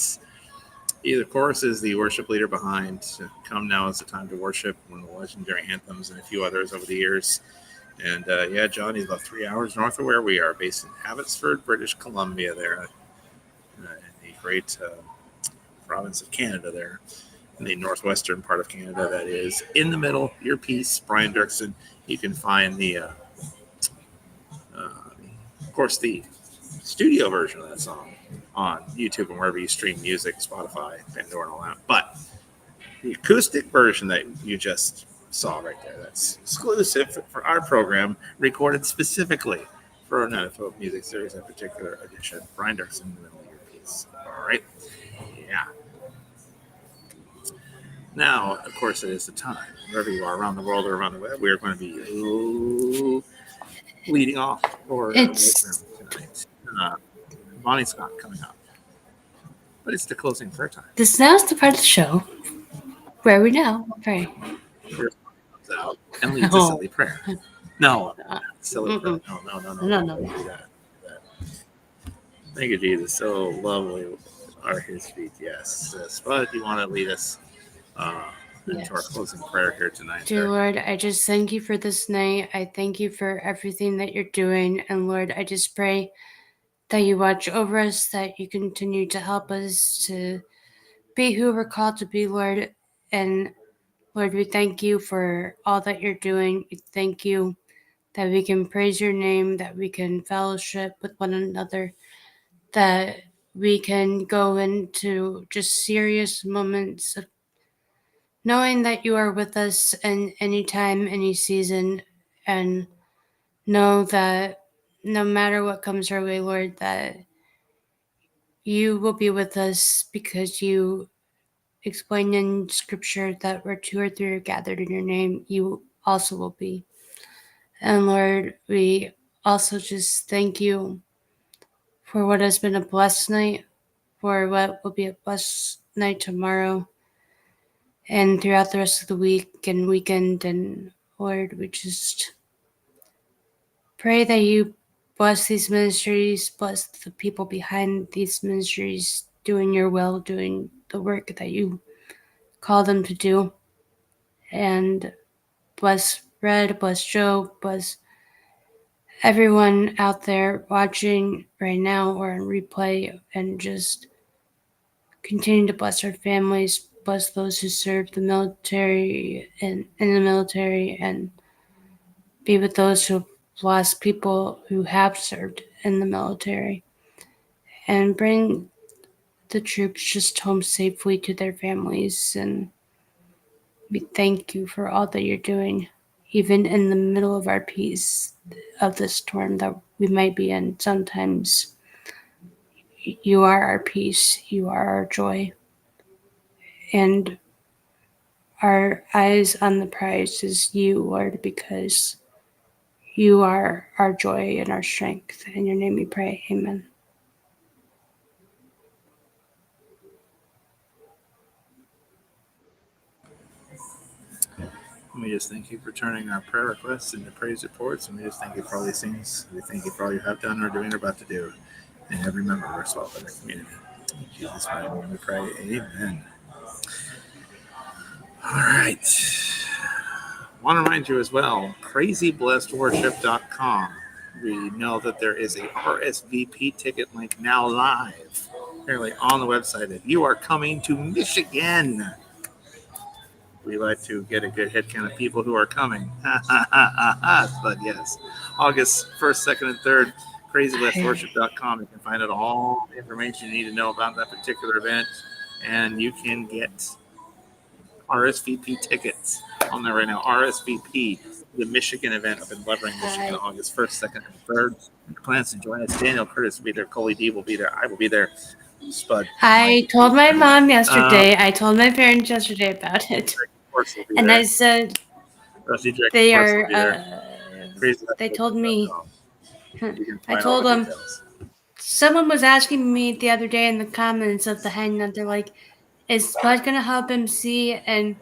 of course, is the worship leader behind Come Now Is the Time to Worship, one of the legendary anthems, and a few others over the years. And, yeah, John, he's about 3 hours north of where we are, based in Abbotsford, British Columbia there, in the great province of Canada there, in the northwestern part of Canada, that is. In the middle, your piece, Brian Dirksen. You can find the... of course, the studio version of that song on YouTube and wherever you stream music, Spotify, Pandora, and all that. But the acoustic version that you just saw right there, that's exclusive for our program, recorded specifically for our Night of Hope music series, in particular edition. Brian Dirksen, in the middle of your piece. All right. Yeah. Now, of course, it is the time. Wherever you are around the world or around the web, we are going to be leading off for tonight. Bonnie Scott coming up. But it's the closing prayer time. This now is the part of the show where we now pray. Comes out and leads a silly prayer. No, silly prayer. No. Do that. Thank you, Jesus. So lovely are his feet. Yes. Spud, you want to lead us into our closing prayer here tonight? Dear Lord, I just thank you for this night. I thank you for everything that you're doing. And Lord, I just pray that you watch over us, that you continue to help us to be who we're called to be, Lord. And Lord, we thank you for all that you're doing. We thank you that we can praise your name, that we can fellowship with one another, that we can go into just serious moments of knowing that you are with us in any time, any season, and know that no matter what comes our way, Lord, that you will be with us, because you explain in Scripture that where 2 or 3 are gathered in your name, you also will be. And Lord, we also just thank you for what has been a blessed night, for what will be a blessed night tomorrow, and throughout the rest of the week and weekend. And Lord, we just pray that you bless these ministries, bless the people behind these ministries, doing your will, doing the work that you call them to do. And bless Red, bless Joe, bless everyone out there watching right now or in replay, and just continue to bless our families, bless those who serve the military and in the military, and be with those who lost people who have served in the military, and bring the troops just home safely to their families. And we thank you for all that you're doing, even in the middle of our peace of the storm that we might be in. Sometimes you are our peace, you are our joy, and our eyes on the prize is you, Lord, because you are our joy and our strength. In your name we pray. Amen. And we just thank you for turning our prayer requests into praise reports, and we just thank you for all these things. We thank you for all you have done, are doing, or about to do, and every member of our Spotlight community. In Jesus' mighty name we pray. Amen. All right. I want to remind you as well, crazyblessedworship.com. We know that there is a RSVP ticket link now live, apparently on the website. If you are coming to Michigan, we like to get a good head count of people who are coming. But yes, August 1st, 2nd, and 3rd, crazyblessedworship.com. You can find out all the information you need to know about that particular event, and you can get RSVP tickets on there right now. RSVP, the Michigan event up in Levering, Michigan, August 1st, 2nd, and 3rd. Plans to join us. Daniel Curtis will be there. Coley D will be there. I will be there. Spud. I told my mom yesterday, I told my parents yesterday about it. And I said, they are, they told me, I told them, someone was asking me the other day in the comments of the Hangout, they're like, is Spud going to help MC? And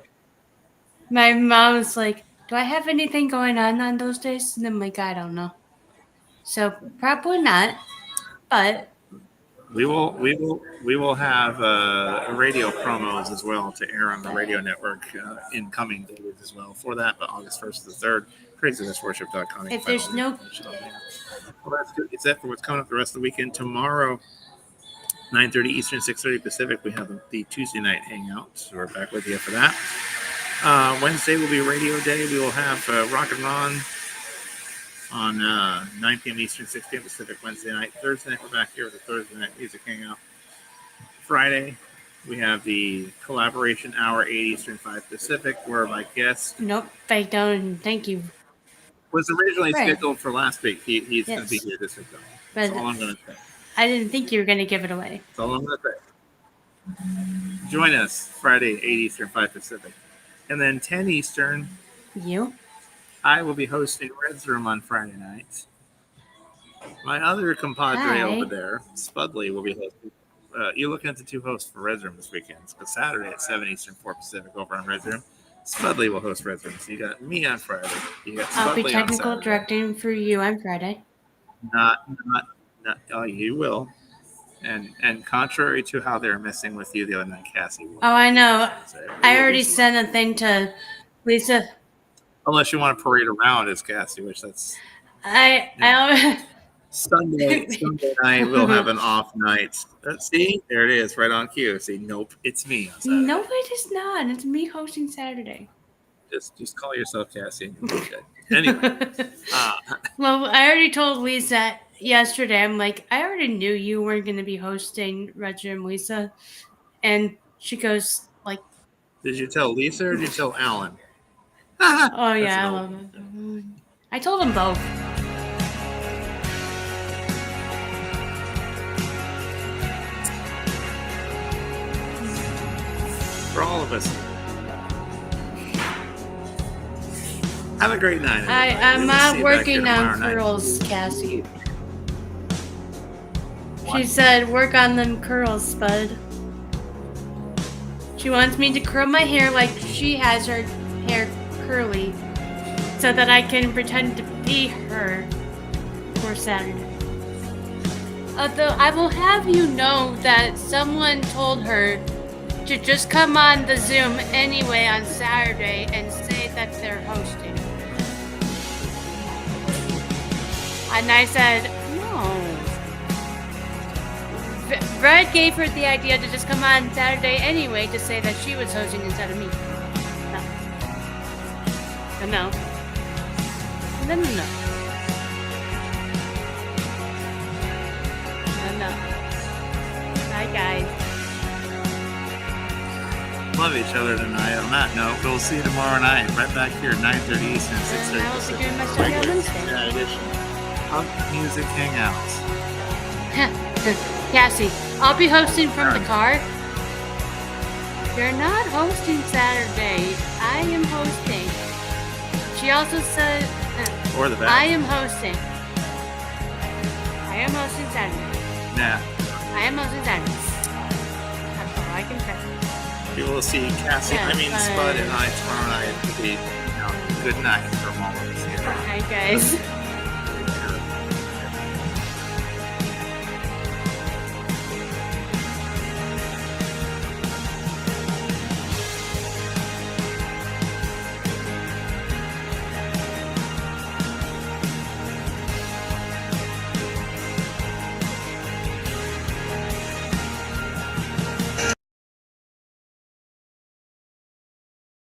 my mom was like, do I have anything going on those days? And I'm like, I don't know. So probably not, but we will have radio promos as well to air on the radio network in coming days as well for that. But August 1st to the 3rd, crazyblessedworship.com. If there's no, well, that's good. It's that for what's coming up the rest of the weekend. Tomorrow, 9:30 Eastern, 6:30 Pacific, we have the Tuesday night hangout. So we're back with you for that. Wednesday will be radio day. We will have Rock and Ron on 9 p.m. Eastern, 6 p.m. Pacific Wednesday night. Thursday night, we're back here with the Thursday night music hangout. Friday, we have the collaboration hour, 8 Eastern, 5 Pacific, where my guest. Nope, I don't. Thank you. Was originally scheduled for last week. He's going to be here this week, though. That's all I'm going to say. I didn't think you were going to give it away. That's all I'm going to say. Join us Friday, 8 Eastern, 5 Pacific. And then 10 Eastern. You? I will be hosting Red's Room on Friday night. My other compadre over there, Spudley, will be hosting. You're looking at the two hosts for Red's Room this weekend. So Saturday at 7 Eastern, 4 Pacific over on Red's Room. Spudley will host Red's Room. So you got me on Friday. You got Spudley I'll be technical on directing for you on Friday. Not. Oh, you will. And contrary to how they were messing with you the other night, Cassie will. Oh, I know. I already sent a thing to Lisa. Unless you want to parade around as Cassie, which that's. Sunday night we'll have an off night. See, there it is, right on cue. See, nope, it's me. No, it is not. It's me hosting Saturday. Just call yourself Cassie and you'll be good. Anyway. Well, I already told Lisa yesterday. I'm like, I already knew you weren't going to be hosting Roger and Lisa, and she goes like, "Did you tell Lisa or did you tell Alan?" Oh yeah, I love it. I told them both. For all of us. Have a great night. I'm not working on curls, Cassie. She said, work on them curls, Spud. She wants me to curl my hair like she has her hair curly so that I can pretend to be her for Saturday. Although I will have you know that someone told her to just come on the Zoom anyway on Saturday and say that they're hosting. And I said, no. Brett gave her the idea to just come on Saturday anyway to say that she was hosting instead of me. No. No. Hi, guys. Love each other tonight. On that note, we'll see you tomorrow night, right back here at 9:30 Eastern, 6:30 I will be doing my Pacific. study on Regular Wednesday. edition of Music Hangouts. Cassie, I'll be hosting from the car. You're not hosting Saturday. I am hosting. She also said, Or the back. I am hosting. I am hosting Saturday. Nah. I am hosting Saturday. That's all I can say. We will see Cassie, Yes, Spud and I tomorrow night. It'll be, good night from all of us here. Hi, guys.